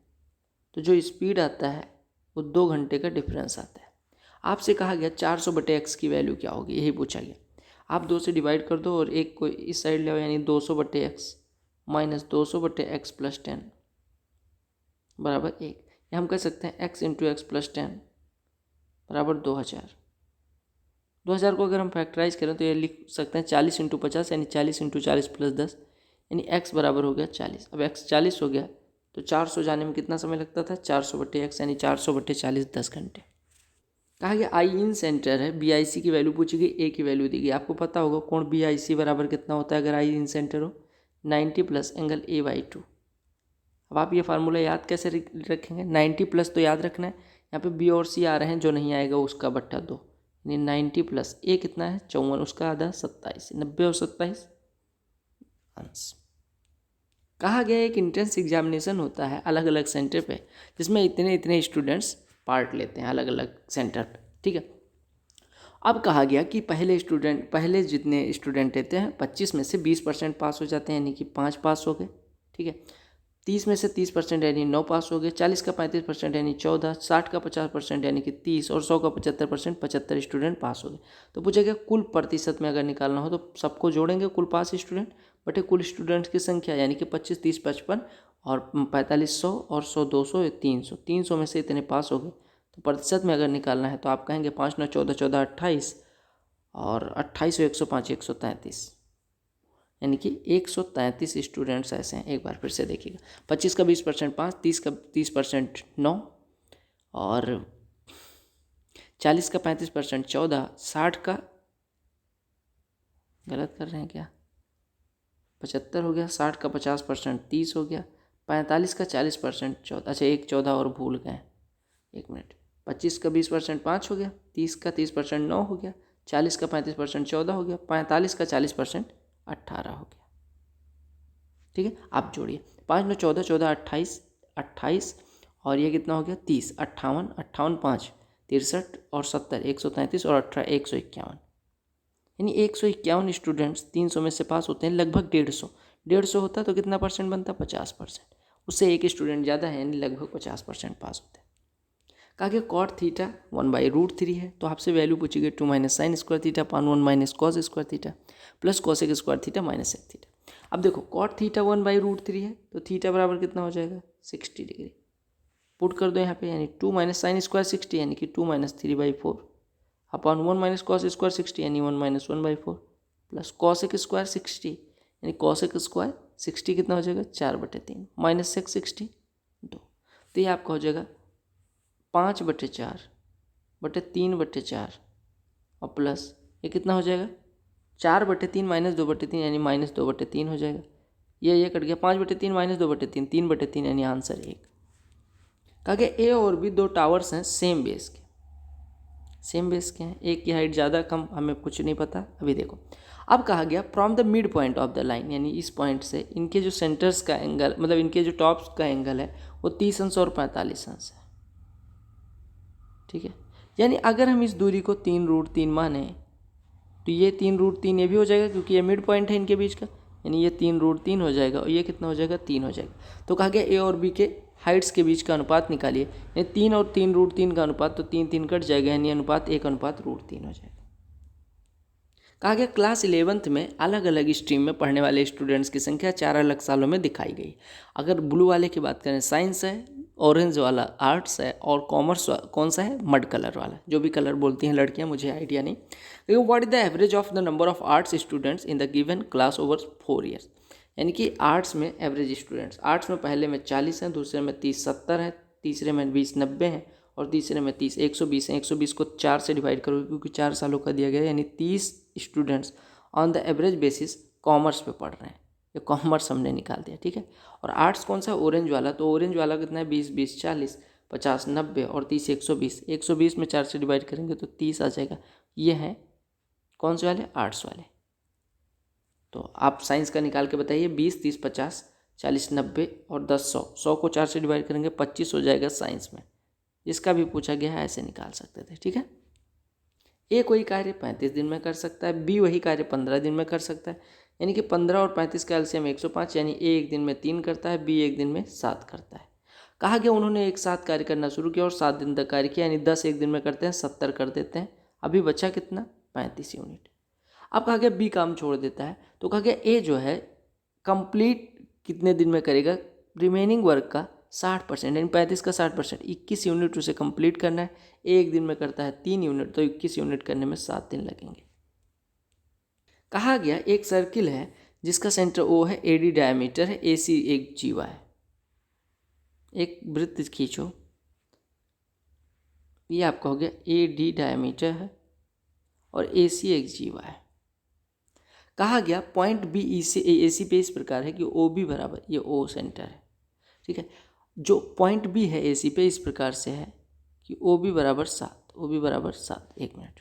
तो जो स्पीड आता है वो 2 घंटे का डिफरेंस आता है। आपसे कहा गया 400 बटे एक्स की वैल्यू क्या होगी, यही पूछा गया। आप 2 से डिवाइड कर दो और एक को इस साइड ले आओ, यानी 200 बटे एक्स माइनस 200 बटे एक्स प्लस 10 बराबर 1, या हम कह सकते हैं x इंटू एक्स प्लस 10 बराबर 2000 को अगर हम फैक्टराइज करें तो ये लिख सकते हैं 40 इंटू 50 यानी 40 इंटू 40 प्लस 10 यानी x बराबर हो गया 40। अब x 40 हो गया तो 400 जाने में कितना समय लगता था, 400 बटे एक्स यानी 400 बटे 40 10 घंटे। कहा गया आई इन सेंटर है, बी आई सी की वैल्यू पूछी गई, ए की वैल्यू दी गई। आपको पता होगा कोण बी आई सी बराबर कितना होता है अगर आई इन सेंटर हो, 90 प्लस एंगल A/2। अब आप ये फार्मूला याद कैसे रखेंगे, 90 प्लस तो याद रखना है, यहाँ पे बी और सी आ रहे हैं, जो नहीं आएगा उसका बट्टा 2, यानी 90 प्लस ए कितना है 54, उसका आधा 27, 90 और 27 अंश। कहा गया एक इंट्रेंस एग्जामिनेशन होता है अलग अलग सेंटर पे, जिसमें इतने इतने स्टूडेंट्स पार्ट लेते हैं अलग अलग सेंटर पे, ठीक है। अब कहा गया कि पहले जितने स्टूडेंट लेते हैं 25 में से 20% पास हो जाते हैं, यानी कि 5 पास हो गए, ठीक है। 30 में से 30% यानी 9 पास हो गए, 40 का 35% यानी 14, 60 का 50% यानी कि 30 और 100 का 75% 75 स्टूडेंट पास हो गए। तो पूछा गया कुल प्रतिशत में अगर निकालना हो तो सबको जोड़ेंगे कुल पास स्टूडेंट बटे कुल स्टूडेंट्स की संख्या, यानी कि 25, 30, 55 और 45, 100 और 100, 200, 300, 300 में से इतने पास हो गए। तो प्रतिशत में अगर निकालना है तो आप कहेंगे 5, 9, 14, 14, 28 और 28 और 105, 133, यानी कि 133 स्टूडेंट्स ऐसे हैं। एक बार फिर से देखिएगा, 25 का 20% 5, 30 का 30% 9 और 40 का 35% 14, 60 का, गलत कर रहे हैं क्या, 75 हो गया, 60 का 50% 30 हो गया, 45 का 40% 14, अच्छा एक 14 और भूल गए, एक मिनट, 25 का 20% 5 हो गया, 30 का 30% 9 हो गया, 40 का 35% 14 हो गया, 45 का 40% 18 हो गया। ठीक है, आप जोड़िए 5, 9, 14, 14, 28, 28 और ये कितना हो गया 30, 58, 58, 5, 63 और 70, 133 और 18, 151, यानी 151 स्टूडेंट्स 300 में से पास होते हैं। लगभग 150 होता तो कितना परसेंट बनता, 50%। उससे एक स्टूडेंट ज़्यादा है, यानी लगभग 50% पास होते हैं। कहा कि कॉट थीटा 1/√3 है, तो आपसे वैल्यू पूछेगी 2 minus sine square theta upon 1 minus cos square theta plus cosec square theta minus sec theta. अब देखो कॉट थीटा 1/√3 है तो थीटा बराबर कितना हो जाएगा 60 डिग्री। पुट कर दो यहाँ पे, यानी 2 माइनस साइन स्क्वायर 60 यानी कि 2 minus 3/4 upon 1 minus cos square 60 यानी 1 माइनस 1/4 प्लस कॉसेक स्क्वायर 60 यानी कॉसेक स्क्वायर 60 कितना हो जाएगा 4/3 माइनस सेक 60 2, तो ये आपका हो जाएगा 5/4/3/4 और प्लस ये कितना हो जाएगा 4/3 माइनस 2/3 यानी माइनस 2/3 हो जाएगा। ये कट गया 5/3 माइनस 2/3 3/3 यानी आंसर 1। कहा गया ए और बी दो टावर्स हैं सेम बेस के। सेम बेस के हैं, एक की हाइट ज़्यादा कम हमें कुछ नहीं पता। अभी देखो अब कहा गया from the mid point of the line, यानी इस पॉइंट से इनके जो सेंटर्स का एंगल, मतलब इनके जो टॉप्स का एंगल है वो 30 अंश और 45 अंश है। ठीक है, यानी अगर हम इस दूरी को 3√3 माने तो ये 3√3 ये भी हो जाएगा क्योंकि ये मिड पॉइंट है इनके बीच का, यानी ये 3√3 हो जाएगा और ये कितना हो जाएगा 3 हो जाएगा। तो कहा गया ए और बी के हाइट्स के बीच का अनुपात निकालिए, यानी 3 और 3√3 का अनुपात, तो 3 3 कट जाएगा यानी अनुपात 1:√3 हो जाएगा। कहा गया क्लास 11th में अलग अलग स्ट्रीम में पढ़ने वाले स्टूडेंट्स की संख्या 4 अलग सालों में दिखाई गई। अगर ब्लू वाले की बात करें साइंस है, ऑरेंज वाला आर्ट्स है और कॉमर्स कौन सा है मड कलर वाला, जो भी कलर बोलती हैं लड़कियां, मुझे आइडिया नहीं। What is the average of the number of arts students in the given class over 4 years, यानी कि आर्ट्स में एवरेज स्टूडेंट्स, आर्ट्स में पहले में 40 हैं, दूसरे में 30 70 हैं, तीसरे में 20 90 हैं और तीसरे में 30 120 हैं। 120 को 4 से डिवाइड करोगे क्योंकि 4 सालों का दिया गया है, यानी 30 students on the average basis commerce पे पढ़ रहे हैं। ये कॉमर्स हमने निकाल दिया। ठीक है, और आर्ट्स कौन सा ऑरेंज वाला, तो ऑरेंज वाला कितना है 20 20 40 50 90 और 30 120। 120 में 4 से डिवाइड करेंगे तो 30 आ जाएगा। ये हैं कौन से वाले, आर्ट्स वाले। तो आप साइंस का निकाल के बताइए, 20 30 50 40 90 और 10 100। 100 को 4 से डिवाइड करेंगे 25 हो जाएगा साइंस में। इसका भी पूछा गया है, ऐसे निकाल सकते थे। ठीक है, ए कोई कार्य 35 दिन में कर सकता है, बी वही कार्य 15 दिन में कर सकता है, यानी कि 15 और 35 का एलसीएम 105, यानी ए एक दिन में 3 करता है, बी एक दिन में 7 करता है। कहा गया उन्होंने एक साथ कार्य करना शुरू किया और 7 दिन तक कार्य किया, यानी 10 एक दिन में करते हैं, 70 कर देते हैं, अभी बचा कितना 35 यूनिट। अब कहा गया बी काम छोड़ देता है, तो कहा गया ए जो है कंप्लीट कितने दिन में करेगा, रिमेनिंग वर्क का 60%, यानी 35 का 60%, 21 यूनिट उसे कंप्लीट करना है। एक दिन में करता है 3 यूनिट, तो 21 यूनिट करने में 7 दिन लगेंगे। कहा गया एक सर्किल है जिसका सेंटर ओ है, एडी डायमीटर है, एसी एक जीवा है। एक वृत्त खींचो, ये आपका हो गया एडी डायमीटर है और एसी एक जीवा है। कहा गया पॉइंट बी ई से ए सी पे इस प्रकार है कि ओ बी बराबर, ये ओ सेंटर है। ठीक है, जो पॉइंट बी है ए सी पे इस प्रकार से है कि ओ बी बराबर 7, ओ बी बराबर 7, एक मिनट,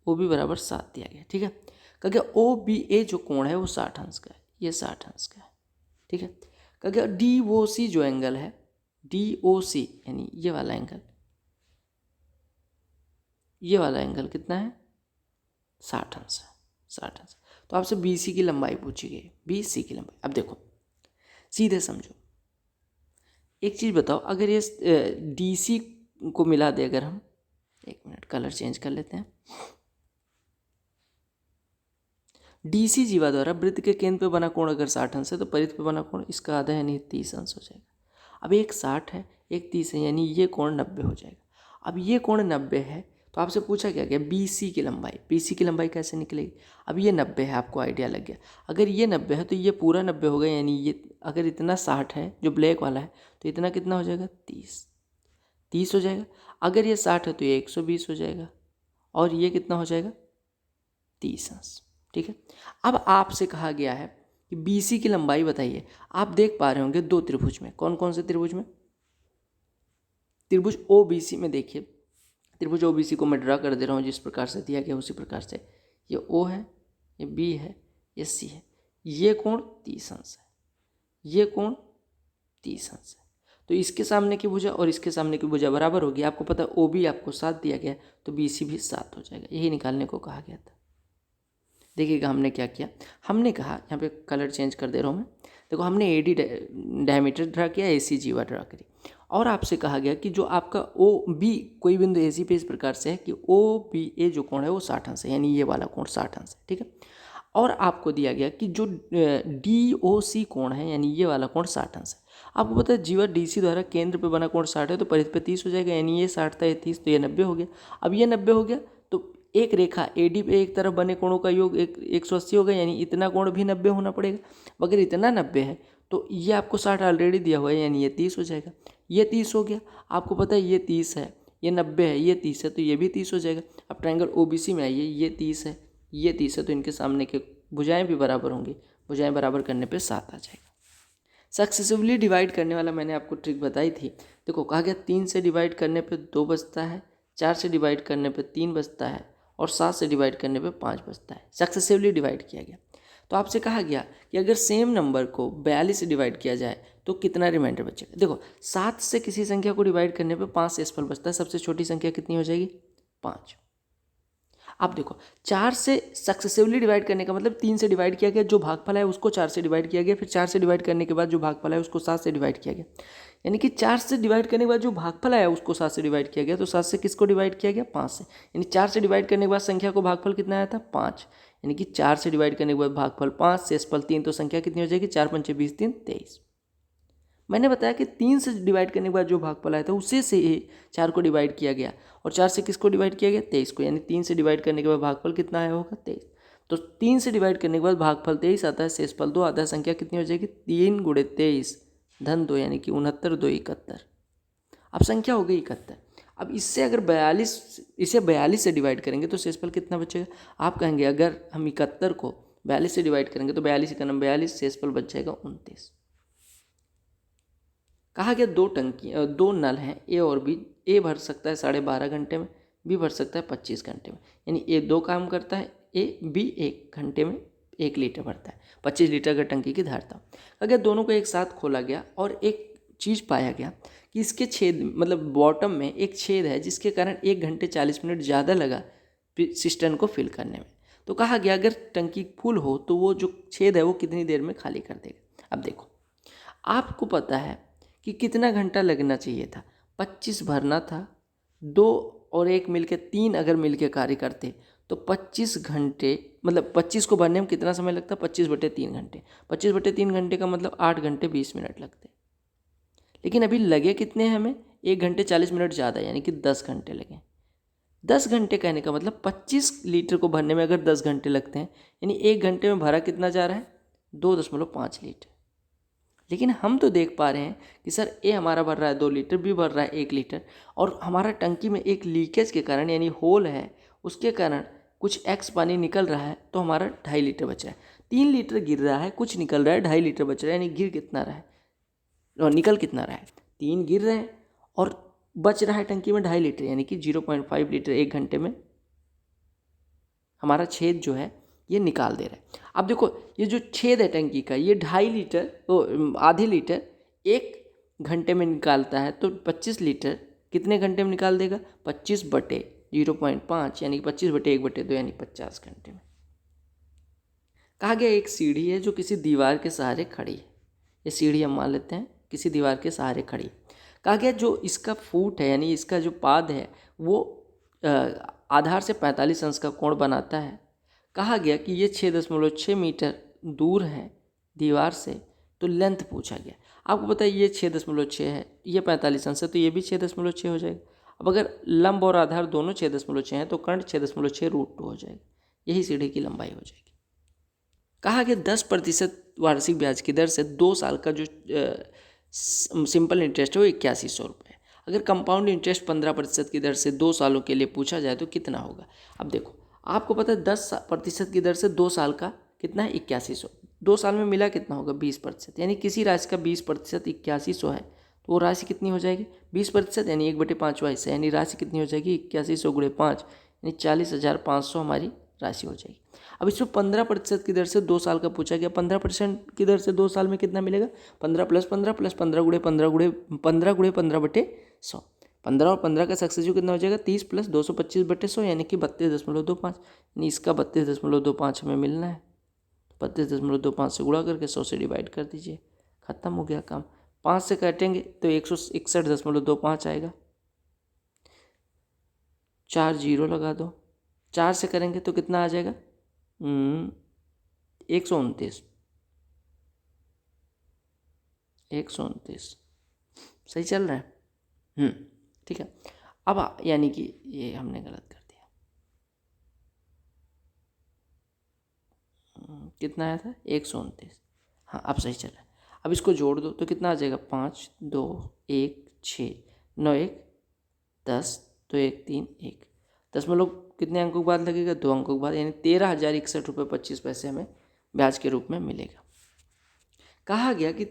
ओ बी बराबर 7 दिया गया। ठीक है, कहा गया ओ बी ए जो कोण है वो 60 अंश का है, ये 60 अंश का है। ठीक है, कहा गया डी ओ सी जो एंगल है, डी ओ सी यानी ये वाला एंगल, ये वाला एंगल कितना है 60 अंश है, 60 अंश। तो आपसे बी सी की लंबाई पूछी गई, बी सी की लंबाई। अब देखो सीधे समझो। एक चीज़ बताओ, अगर ये DC को मिला दे, अगर हम, एक मिनट कलर चेंज कर लेते हैं, DC जीवा द्वारा वृत्त के केंद्र पे बना कोण अगर 60 अंश है तो परिध पे बना कोण इसका आधा यानी 30 अंश हो जाएगा। अब एक 60 है, एक 30 है, यानी ये कोण 90 हो जाएगा। अब ये कोण 90 है तो आपसे पूछा क्या गया, BC की लंबाई। BC की लंबाई कैसे निकलेगी? अब ये 90 है, आपको आइडिया लग गया। अगर ये 90 है तो ये पूरा 90 होगा, यानी ये अगर इतना 60 है जो ब्लैक वाला है तो इतना कितना हो जाएगा, 30 हो जाएगा। अगर ये 60 है तो ये 120 हो जाएगा, और ये कितना हो जाएगा, 30 अंश। ठीक है। अब आपसे कहा गया है कि BC की लंबाई बताइए। आप देख पा रहे होंगे दो त्रिभुज में, कौन कौन से त्रिभुज में, त्रिभुज OBC में देखिए, त्रिभुज OBC को मैं ड्रा कर दे रहा हूँ जिस प्रकार से दिया गया उसी प्रकार से। ये O है, ये B है, ये C है। ये कोण 30 अंश है, ये कोण 30 अंश है। तो इसके सामने की भुजा और इसके सामने की भुजा बराबर होगी। आपको पता है OB आपको 7 दिया गया, तो BC भी 7 हो जाएगा। यही निकालने को कहा गया था। देखिएगा हमने क्या किया, हमने कहा, यहाँ पे कलर चेंज कर दे रहा हूँ मैं, देखो हमने AD डायमीटर ड्रा किया, AC जीवा ड्रा करी, और आपसे कहा गया कि जो आपका OB कोई बिंदु AC पे इस प्रकार से है कि OBA जो कोण है वो 60 अंश है, यानी ये वाला कोण 60 अंश है। ठीक है। और आपको दिया गया कि जो DOC कोण है, यानी ये वाला कोण 60 अंश है। आपको पता है जीवा DC द्वारा केंद्र पे बना कोण 60 है, तो परिध पे 30 हो जाएगा, यानी ये 60 था, ये 30, तो ये 90 हो गया। अब ये 90 हो गया तो एक रेखा AD पे एक तरफ बने कोणों का योग 180 होगा, यानी इतना कोण भी 90 होना पड़ेगा। अगर इतना 90 है तो ये आपको 60 ऑलरेडी दिया हुआ है, यानी ये 30 हो जाएगा। ये 30 हो गया। आपको पता है ये 30 है, ये 90 है, ये 30 है, तो ये भी 30 हो जाएगा। अब ट्रायंगल OBC में आइए, ये 30 है, ये 30 है, तो इनके सामने के भुजाएं भी बराबर होंगी। भुजाएं बराबर करने पे 7 आ जाएगा। सक्सेसिवली डिवाइड करने वाला मैंने आपको ट्रिक बताई थी। देखो कहा गया 3 से डिवाइड करने पे 2 बचता है, 4 से डिवाइड करने पे 3 बचता है, और 7 से डिवाइड करने पे 5 बचता है। सक्सेसिवली डिवाइड किया गया। तो आपसे कहा गया कि अगर सेम नंबर को 42 से डिवाइड किया जाए तो कितना रिमाइंडर बचेगा। देखो 7 से किसी संख्या को डिवाइड करने पे 5 शेषफल बचता है। सबसे छोटी संख्या कितनी हो जाएगी, 5। अब देखो 4 से सक्सेसिवली डिवाइड करने का मतलब 3 से डिवाइड किया गया, जो भागफल है उसको 4 से डिवाइड किया गया, फिर 4 से डिवाइड करने के बाद जो भागफल है उसको 7 से डिवाइड किया गया, यानी कि 4 से डिवाइड करने के बाद जो भागफल आया उसको 7 से डिवाइड किया गया। तो 7 से किसको डिवाइड किया गया, 5 से, यानी 4 से डिवाइड करने के बाद संख्या को भागफल कितना आया था, 5, यानी कि 4 से डिवाइड करने के बाद भागफल 5, शेषफल 3, तो संख्या कितनी हो जाएगी, 4 पंचे 20, 3 23। मैंने बताया कि 3 से डिवाइड करने के बाद जो भागफल आया था उसी से 4 को डिवाइड किया गया, और 4 से किसको डिवाइड किया गया, 23 को, यानी 3 से डिवाइड करने के बाद भागफल कितना आया होगा, 23। तो 3 से डिवाइड करने के बाद भागफल 23 आता है, शेषफल 2 आता है, संख्या कितनी हो जाएगी, 3 × 23 धन 2, यानी कि 69, 2 71। अब संख्या हो गई 71। अब इससे अगर 42, इसे 42 से डिवाइड करेंगे तो शेषफल कितना बचेगा। आप कहेंगे अगर हम 71 को 42 से डिवाइड करेंगे तो 42 का 42, शेषफल बच जाएगा 29। कहा गया दो नल हैं A और B। A भर सकता है 12.5 घंटे में, B भर सकता है 25 घंटे में, यानी A 2 काम करता है, B 1 घंटे में 1 लीटर भरता है, 25 लीटर का टंकी की धारता। अगर दोनों को एक साथ खोला गया और एक चीज़ पाया गया कि इसके छेद मतलब बॉटम में एक छेद है जिसके कारण 1 घंटे 40 मिनट ज़्यादा लगा सिस्टन को फिल करने में। तो कहा गया अगर टंकी फुल हो तो वो जो छेद है वो कितनी देर में खाली कर देगा। अब देखो आपको पता है कि कितना घंटा लगना चाहिए था, 25 भरना था, 2 और 1 मिलके 3 अगर मिलके कार्य करते तो 25 घंटे, मतलब 25 को भरने में कितना समय लगता, 25/3 घंटे। 25/3 घंटे का मतलब 8 घंटे 20 मिनट लगते। लेकिन अभी लगे कितने हैं हमें, 1 घंटे 40 मिनट ज़्यादा, यानी कि 10 घंटे लगे। 10 घंटे कहने का मतलब 25 लीटर को भरने में अगर 10 घंटे लगते हैं, यानी 1 घंटे में भरा कितना जा रहा है, 2.5 लीटर। लेकिन हम तो देख पा रहे हैं कि सर A हमारा भर रहा है 2 लीटर, B भर रहा है 1 लीटर, और हमारा टंकी में एक लीकेज के कारण यानी होल है उसके कारण कुछ X पानी निकल रहा है, तो हमारा 2.5 लीटर बच रहा है। 3 लीटर गिर रहा है, कुछ निकल रहा है, 2.5 लीटर बच रहा है, यानी गिर कितना रहा है और निकल कितना रहा है, 3 गिर रहे हैं और बच रहा है टंकी में 2.5 लीटर, यानी कि 0.5 लीटर 1 घंटे में हमारा छेद जो है ये निकाल दे रहा है। अब देखो ये जो छेद है टंकी का ये 2.5 लीटर तो आधे लीटर 1 घंटे में निकालता है, तो 25 लीटर कितने घंटे में निकाल देगा, 25/0.5 यानी 25/1/2 यानी 50 घंटे में। कहा गया एक सीढ़ी है जो किसी दीवार के सहारे खड़ी है, ये सीढ़ी हम मान लेते हैं किसी दीवार के सहारे खड़ी। कहा गया जो इसका फुट है यानी इसका जो पाद है वो आधार से 45 अंश का कोण बनाता है। कहा गया कि ये 6.6 मीटर दूर है दीवार से, तो लेंथ पूछा गया। आपको पता है ये 6.6 है, ये 45 अंश है, तो ये भी 6.6 हो जाएगा। अब अगर लंब और आधार दोनों 6.6 हैं तो कर्ण 6.6√2 हो जाएगा। यही सीढ़ी की लंबाई हो जाएगी। कहा गया 10% वार्षिक ब्याज की दर से 2 साल का जो सिंपल इंटरेस्ट है वो 8100 रुपये। अगर कंपाउंड इंटरेस्ट 15% की दर से 2 सालों के लिए पूछा जाए तो कितना होगा। अब देखो आपको पता है 10% की दर से 2 साल का कितना है 8100। 2 साल में मिला कितना होगा 20%, यानी किसी राशि का 20% 8100 है तो वो राशि कितनी हो जाएगी 20% यानी 1/5 हिस्सा, यानी राशि कितनी हो जाएगी 8100 × 5 यानी 40,500 हमारी राशि हो जाएगी। अब इसमें 15% की दर से 2 साल का पूछा गया। 15% की दर से 2 साल में कितना मिलेगा 15 + 15 + 15 × 15 × 15/100। 15 और 15 का सक्सेसिव कितना हो जाएगा 30 + 225/100 यानी कि 32.25, यानी इसका 32.25 हमें मिलना है। 32.25 से गुणा करके 100 से डिवाइड कर दीजिए, खत्म हो गया काम। 5 से काटेंगे तो 161.25 आएगा। 4 जीरो लगा दो। 4 से करेंगे तो कितना आ जाएगा 129। 129 सही चल रहा है। ठीक है। अब यानी कि ये हमने गलत कर दिया। कितना आया था 129। हाँ अब सही चल रहा है। अब इसको जोड़ दो तो कितना आ जाएगा 5 2 1 6 9 1 10 2 1 3 1 दशमलव कितने अंकों के बाद लगेगा 2 अंकों के बाद, यानी 13,061 रुपये 25 पैसे हमें ब्याज के रूप में मिलेगा। कहा गया कि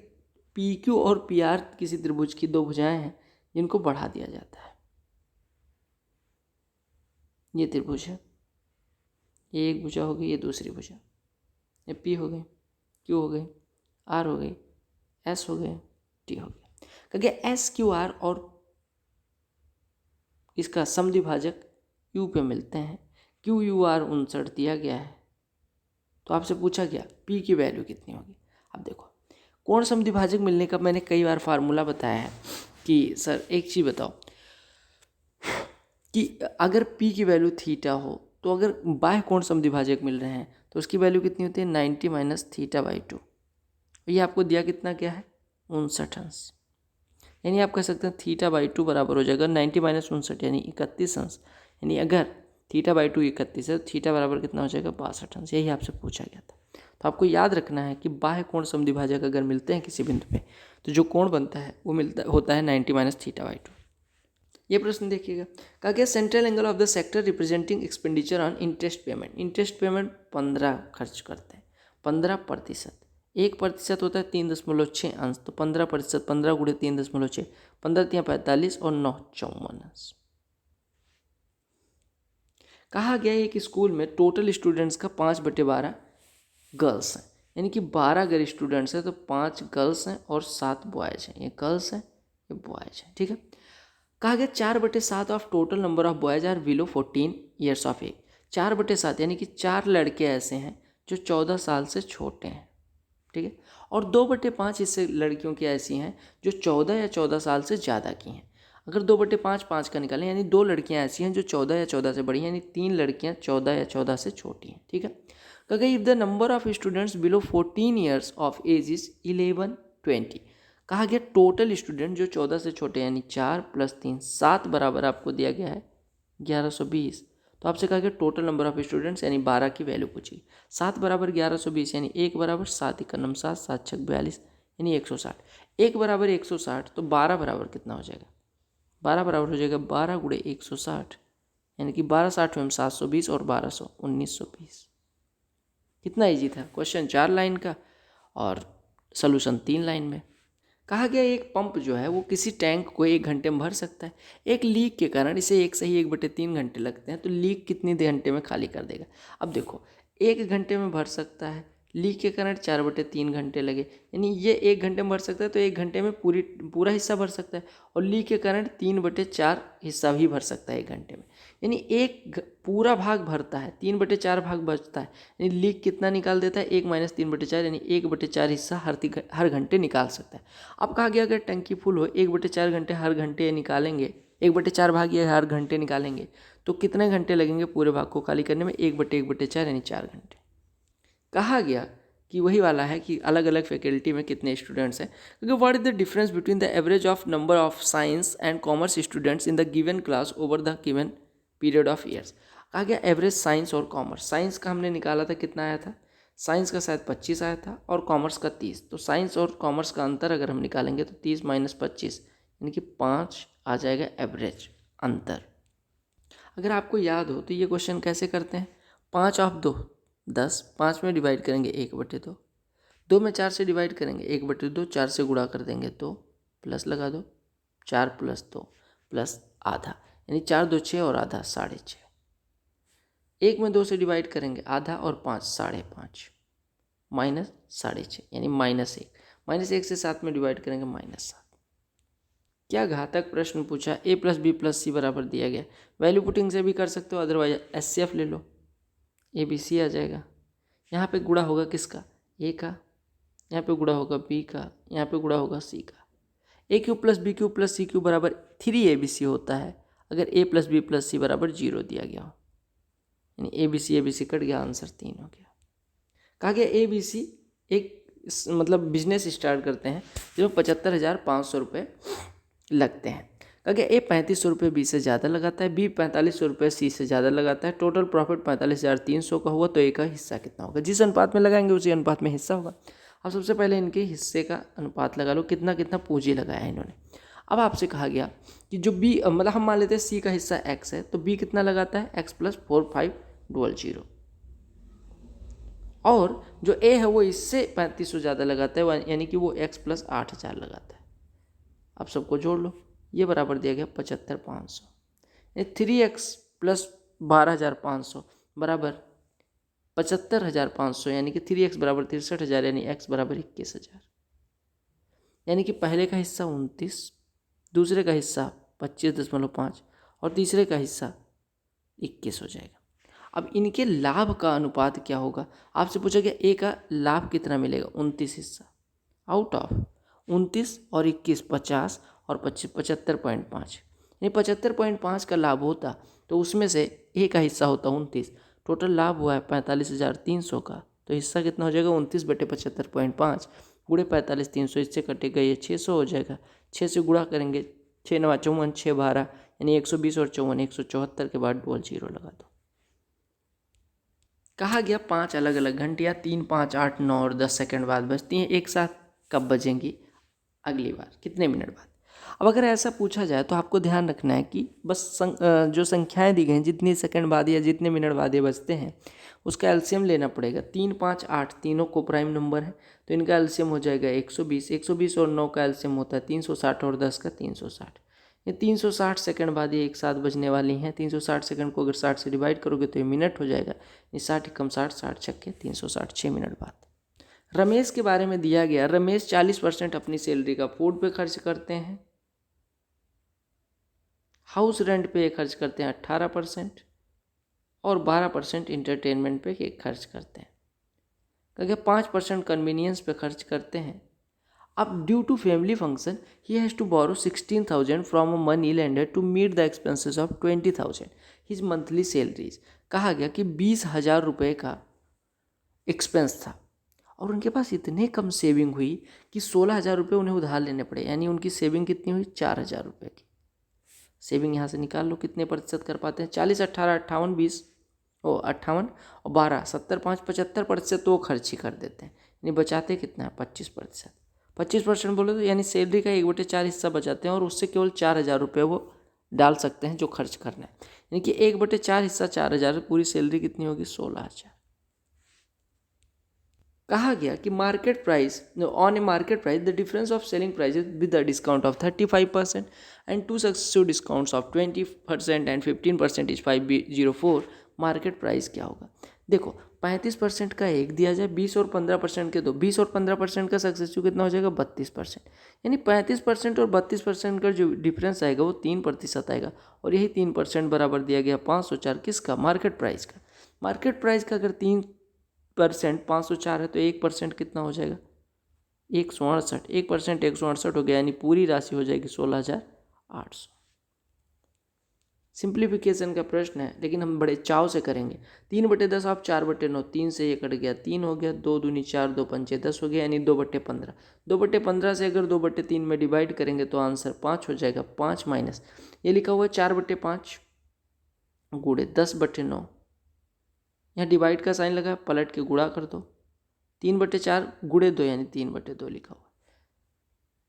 पी क्यू और पी आर किसी त्रिभुज की 2 भुजाएं हैं जिनको बढ़ा दिया जाता है। ये त्रिभुज है, ये एक भुजा हो गई, ये दूसरी भुजा, ये पी हो गई, क्यू हो गई, आर हो गई, एस हो गए, टी हो गया। कहा गया एस क्यू आर और इसका समद्विभाजक यू पे मिलते हैं। क्यू यू आर 59 दिया गया है, तो आपसे पूछा गया पी की वैल्यू कितनी होगी। अब देखो कोण समद्विभाजक मिलने का मैंने कई बार फार्मूला बताया है कि सर एक चीज़ बताओ कि अगर पी की वैल्यू थीटा हो तो अगर बाह्य कोण समद्विभाजक मिल रहे हैं तो उसकी वैल्यू कितनी होती है 90 - θ/2। ये आपको दिया कितना क्या है 59 अंश, यानी आप कह सकते हैं θ/2 बराबर हो जाएगा 90 - 59 यानी 31 अंश, यानी अगर θ/2 31 है तो थीटा बराबर कितना हो जाएगा 62 अंश। यही आपसे पूछा गया था। तो आपको याद रखना है कि बाह्य कोण समद्विभाजक अगर मिलते हैं किसी बिंदु पे तो जो कोण बनता है वो होता है 90 - θ/2। ये प्रश्न देखिएगा। कहा गया central angle of the sector representing expenditure on interest payment. Interest payment 15 खर्च करते हैं, 15%। 1% होता है 3.6 अंश, तो 15%, 15 × 3.6, 15 × 45 और 9 54 अंश। कहा गया है कि स्कूल में टोटल स्टूडेंट्स का 5/12 गर्ल्स हैं, यानी कि 12 अगर स्टूडेंट्स हैं तो 5 गर्ल्स हैं और 7 बॉयज हैं। ये गर्ल्स हैं, ये बॉयज हैं, ठीक है। कहा गया 4/7 of total number of boys are below 14 years of age. 4/7 यानी कि 4 लड़के ऐसे हैं जो 14 साल से छोटे हैं, ठीक है। और 2/5 इससे लड़कियों की ऐसी हैं जो 14 या 14 साल से ज़्यादा की हैं। अगर 2/5 5 का निकालें यानी 2 लड़कियां ऐसी हैं जो 14 या 14 से बड़ी हैं, यानी 3 लड़कियां 14 या 14 से छोटी हैं, ठीक है। कहा if the number of students below 14 years of age is 11 20। कहा गया टोटल स्टूडेंट जो 14 से छोटे यानी 4 + 3 7 बराबर आपको दिया गया है 1120। तो आपसे कहा गया टोटल नंबर ऑफ स्टूडेंट्स यानी 12 की वैल्यू पूछी। 7 बराबर 1120 यानी 1 बराबर 7 × 9 7 7 6 42 यानी 160। 1 बराबर 160 तो 12 बराबर कितना हो जाएगा 12 बराबर हो जाएगा 12 × 160 यानी कि 12 60 में 720 और 1200 1920। कितना इजी था क्वेश्चन, 4 लाइन का और सोल्यूशन 3 लाइन में। कहा गया एक पंप जो है वो किसी टैंक को 1 घंटे में भर सकता है। एक लीक के कारण इसे 1 सही 1/3 घंटे लगते हैं, तो लीक कितनी घंटे में खाली कर देगा। अब देखो 1 घंटे में भर सकता है लीक के कारण 4/3 घंटे लगे, यानी ये 1 घंटे में भर सकता है तो 1 घंटे में पूरा हिस्सा भर सकता है, और लीक के कारण 3/4 हिस्सा भी भर सकता है 1 घंटे में, यानी पूरा भाग भरता है, 3/4 भाग बचता है, यानी लीक कितना निकाल देता है 1 - 3/4, यानी 1/4 हिस्सा हर घंटे निकाल सकता है। अब कहा गया अगर टंकी फुल हो 1/4 घंटे हर घंटे निकालेंगे, 1/4 भाग ये हर घंटे निकालेंगे तो कितने घंटे लगेंगे पूरे भाग को खाली करने में, 1/1/4 यानी 4 घंटे। कहा गया कि वही वाला है कि अलग अलग फैकल्टी में कितने स्टूडेंट्स हैं, क्योंकि what is the difference between the average of number of science and commerce students in the given class over the given period of years. कहा गया एवरेज साइंस और कॉमर्स, साइंस का हमने निकाला था कितना आया था, साइंस का शायद 25 आया था और कॉमर्स का 30, तो साइंस और कॉमर्स का अंतर अगर हम निकालेंगे तो 30 - 25 यानी कि 5 आ जाएगा एवरेज अंतर। अगर आपको याद हो तो ये क्वेश्चन कैसे करते हैं, 5 ऑफ 2 10, 5 में डिवाइड करेंगे 1/2, 2 में 4 से डिवाइड करेंगे 1/2, 4 से गुणा कर देंगे तो प्लस लगा दो, 4 + 2 प्लस आधा, यानी 4 2 6 और आधा 6.5, 1 में 2 से डिवाइड करेंगे आधा और 5 5.5 माइनस 6.5 यानी -1 से 7 में डिवाइड करेंगे -7। क्या घातक प्रश्न पूछा, a + b + c बराबर दिया गया, वैल्यू पुटिंग से भी कर सकते हो, अदरवाइज SCF ले लो, ABC आ जाएगा। यहाँ पे गुणा होगा किसका, a का, यहाँ पे गुणा होगा b का, यहाँ पे गुणा होगा c का। a³ + b³ + c³ बराबर 3ABC होता है अगर a + b + c बराबर 0 दिया गया हो, यानी ABC कट गया, आंसर 3 हो गया। कहा गया ABC एक मतलब बिजनेस स्टार्ट करते हैं जिसमें 75,500 रुपये लगते हैं। कहा गया A 3500 रुपये B से ज़्यादा लगाता है, B 4500 रुपये C से ज़्यादा लगाता है, टोटल प्रॉफिट 45,300 का हुआ, तो A का हिस्सा कितना होगा, जिस अनुपात में लगाएंगे उसी अनुपात में हिस्सा होगा। अब सबसे पहले इनके हिस्से का अनुपात लगा लो, कितना कितना पूंजी लगाया है इन्होंने। अब आपसे कहा गया कि जो B मतलब हम मान लेते हैं C का हिस्सा X है, तो B कितना लगाता है X + 4500, और जो A है वो इससे 3500 ज़्यादा लगाता है, यानी कि वो X + 8000 लगाता है। अब सबको जोड़ लो, ये बराबर दिया गया 75,500, 3x + 12,500 बराबर 75,500, यानी कि 3x बराबर 63,000, यानी x बराबर 21,000, यानी कि पहले का हिस्सा 29, दूसरे का हिस्सा 25.5 और तीसरे का हिस्सा 21 हो जाएगा। अब इनके लाभ का अनुपात क्या होगा, आपसे पूछा गया A का लाभ कितना मिलेगा, 29 हिस्सा आउट ऑफ 29 और 21 50 और 25 75.5, यानी 75.5 का लाभ होता तो उसमें से A का हिस्सा होता 29, टोटल लाभ हुआ है 45,300 का, तो हिस्सा कितना हो जाएगा 29/75.5 गुणे 45,300, इससे कटेगा ये 600 हो जाएगा, 6 से गुणा करेंगे 6 9 54 6 12 यानी 120 और 54 174 के बाद डबल 0 लगा दो। कहा गया 5 अलग अलग घंटियाँ 3 5 8 9 और 10 सेकंड बाद बजती हैं, एक साथ कब बजेंगी, अगली बार कितने मिनट बाद। अब अगर ऐसा पूछा जाए तो आपको ध्यान रखना है कि बस जो संख्याएं दी गई हैं जितनी सेकंड बाद या जितने मिनट बाद ये बजते हैं उसका एलसीएम लेना पड़ेगा। 3 5 8 तीनों को प्राइम नंबर है तो इनका एलसीएम हो जाएगा 120, 120 और 9 का एलसीएम होता है 360 और 10 का 360, ये 360 सेकंड बाद ये एक साथ बजने वाली हैं। 360 सेकंड को अगर 60 से डिवाइड करोगे तो ये मिनट हो जाएगा, ये 60 × 60 60 छक्के 360 6 मिनट बाद। रमेश के बारे में दिया गया, रमेश 40% अपनी सैलरी का फूड पे खर्च करते हैं, हाउस रेंट पे खर्च करते हैं 18% और 12% इंटरटेनमेंट पे खर्च करते हैं, क्योंकि 5% कन्वीनियंस पे खर्च करते हैं। अब due to family function he has to borrow 16,000 from a money lender to meet the expenses of 20,000 his monthly salaries. कहा गया कि 20,000 रुपये का एक्सपेंस था और उनके पास इतने कम सेविंग हुई कि 16,000 रुपये उन्हें उधार लेने पड़े, यानी उनकी सेविंग कितनी हुई 4,000 रुपये की। सेविंग यहाँ से निकाल लो, कितने प्रतिशत कर पाते हैं, 40 18 58 20 58 और 12 70 5 75% तो वो खर्च ही कर देते हैं, यानी बचाते कितना है 25%। 25% बोले तो यानी सैलरी का 1/4 हिस्सा बचाते हैं और उससे केवल 4,000 रुपये वो डाल सकते हैं जो खर्च करना है, यानी कि 1/4 हिस्सा 4,000, पूरी सैलरी कितनी होगी 16,000। कहा गया कि market price on A market price the difference of selling prices with the discount of 35% and 2 successive discounts of 20% and 15% is 504, market price क्या होगा। देखो 35% का 1 दिया जाए, 20 और 15% के 2, 20 और 15% का सक्सेसिव कितना हो जाएगा 32%। यानी 35% और 32% का जो डिफरेंस आएगा वो 3% आएगा, और यही 3% बराबर दिया गया 504 किसका, मार्केट प्राइस का। मार्केट प्राइस का अगर 3% 504 है तो 1% कितना हो जाएगा 168, 1% 168 हो गया, यानी पूरी राशि हो जाएगी 16,800। सिंप्लीफिकेशन का प्रश्न है, लेकिन हम बड़े चाव से करेंगे। 3/10 आप 4/9, 3 से ये कट गया 3 हो गया, 2 दूनी 4, 2 पंचे 10 हो गया, यानी 2/15। 2/15 से अगर 2/3 में डिवाइड करेंगे तो आंसर 5 हो जाएगा। 5 माइनस ये लिखा हुआ है 4/5 गुणे 10/9, यहाँ डिवाइड का साइन लगा, पलट के गुणा कर दो। 3/4 गुणे 2 यानी 3/2 लिखा हुआ।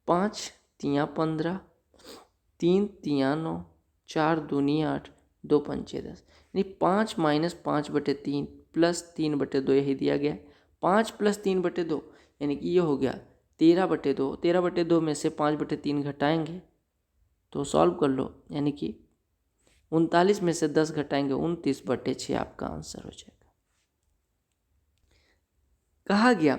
5 तियाँ 15, 3 तियाँ 9, 4 दूनी 8, 2 पंचे 10, यानी 5 माइनस 5/3 प्लस 3/2 यही दिया गया। 5 प्लस 3/2 यानी कि ये हो गया 13/2। 13/2 में से 5/3 घटाएंगे तो सॉल्व कर लो, यानी कि 39 में से 10 घटाएंगे 29/6 आपका आंसर हो जाएगा। कहा गया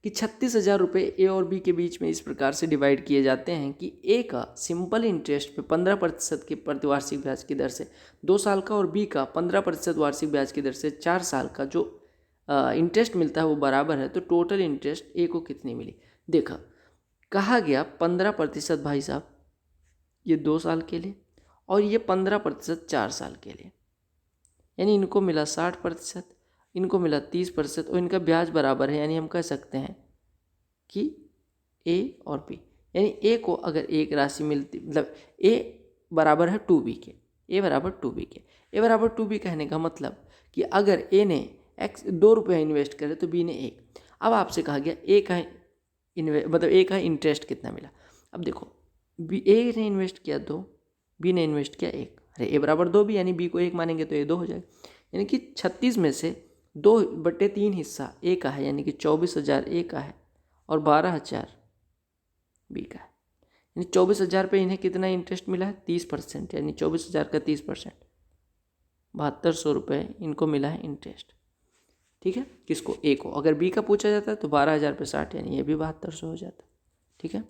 कि 36,000 रुपये ए और बी के बीच में इस प्रकार से डिवाइड किए जाते हैं कि ए का सिंपल इंटरेस्ट पे 15% की प्रतिवार्षिक ब्याज की दर से 2 साल का, और बी का 15% वार्षिक ब्याज की दर से 4 साल का जो इंटरेस्ट मिलता है वो बराबर है, तो टोटल इंटरेस्ट ए को कितनी मिली। देखा, कहा गया 15% भाई साहब ये 2 साल के लिए, और ये 15% 4 साल के लिए, यानी इनको मिला 60%, इनको मिला 30%, और इनका ब्याज बराबर है, यानी हम कह सकते हैं कि ए और बी, यानी ए को अगर एक राशि मिलती, मतलब ए बराबर है 2b के, ए बराबर 2b के। ए बराबर 2b कहने का मतलब कि अगर ए ने x 2 रुपये इन्वेस्ट करे तो बी ने 1। अब आपसे कहा गया ए का मतलब ए का इंटरेस्ट कितना मिला। अब देखो, बी ए ने इन्वेस्ट किया 2, बी ने इन्वेस्ट किया 1, अरे ए बराबर 2b, यानी बी को 1 मानेंगे तो ए 2 हो जाएगा, यानी कि 36 में से 2/3 हिस्सा ए का है, यानी कि 24,000 ए का है और 12,000 बी का है, यानी 24,000 पे इन्हें कितना इंटरेस्ट मिला है 30%, यानी 24,000 का 30% 7200 रुपये इनको मिला है इंटरेस्ट। ठीक है, किसको, ए को। अगर बी का पूछा जाता है तो 12,000 पे 60, यानी ये भी 7200 हो जाता। ठीक है,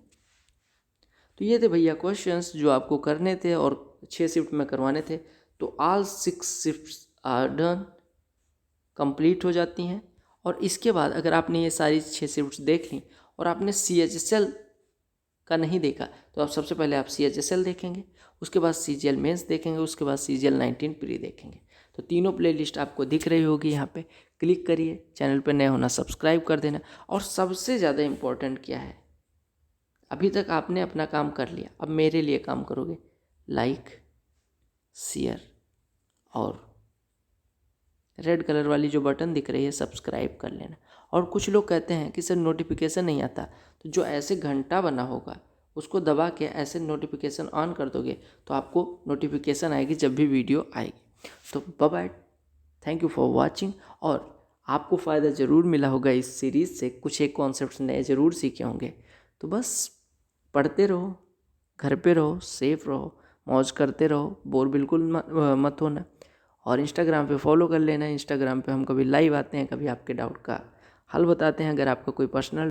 तो ये थे भैया क्वेश्चंस जो आपको करने थे और 6 शिफ्ट में करवाने थे। तो all 6 shifts are done, complete हो जाती हैं। और इसके बाद अगर आपने ये सारी 6 शिफ्ट्स देख ली और आपने CHSL का नहीं देखा तो आप सबसे पहले आप CHSL देखेंगे, उसके बाद CGL मेंस देखेंगे, उसके बाद CGL 19 प्री देखेंगे। तो तीनों प्लेलिस्ट आपको दिख रही होगी, यहाँ पे क्लिक करिए। चैनल पर नए होना सब्सक्राइब कर देना। और सबसे ज़्यादा इम्पोर्टेंट क्या है, अभी तक आपने अपना काम कर लिया, अब मेरे लिए काम करोगे, लाइक शेयर और रेड कलर वाली जो बटन दिख रही है सब्सक्राइब कर लेना। और कुछ लोग कहते हैं कि सर नोटिफिकेशन नहीं आता, तो जो ऐसे घंटा बना होगा उसको दबा के ऐसे नोटिफिकेशन ऑन कर दोगे तो आपको नोटिफिकेशन आएगी जब भी वीडियो आएगी। तो bye bye, thank you for watching. और आपको फ़ायदा ज़रूर मिला होगा इस सीरीज़ से, कुछ एक कॉन्सेप्ट्स नए ज़रूर सीखे होंगे। तो बस पढ़ते रहो, घर पे रहो, सेफ रहो, मौज करते रहो, बोर बिल्कुल मत होना। और इंस्टाग्राम पे फॉलो कर लेना। इंस्टाग्राम पे हम कभी लाइव आते हैं, कभी आपके डाउट का हल बताते हैं। अगर आपका कोई पर्सनल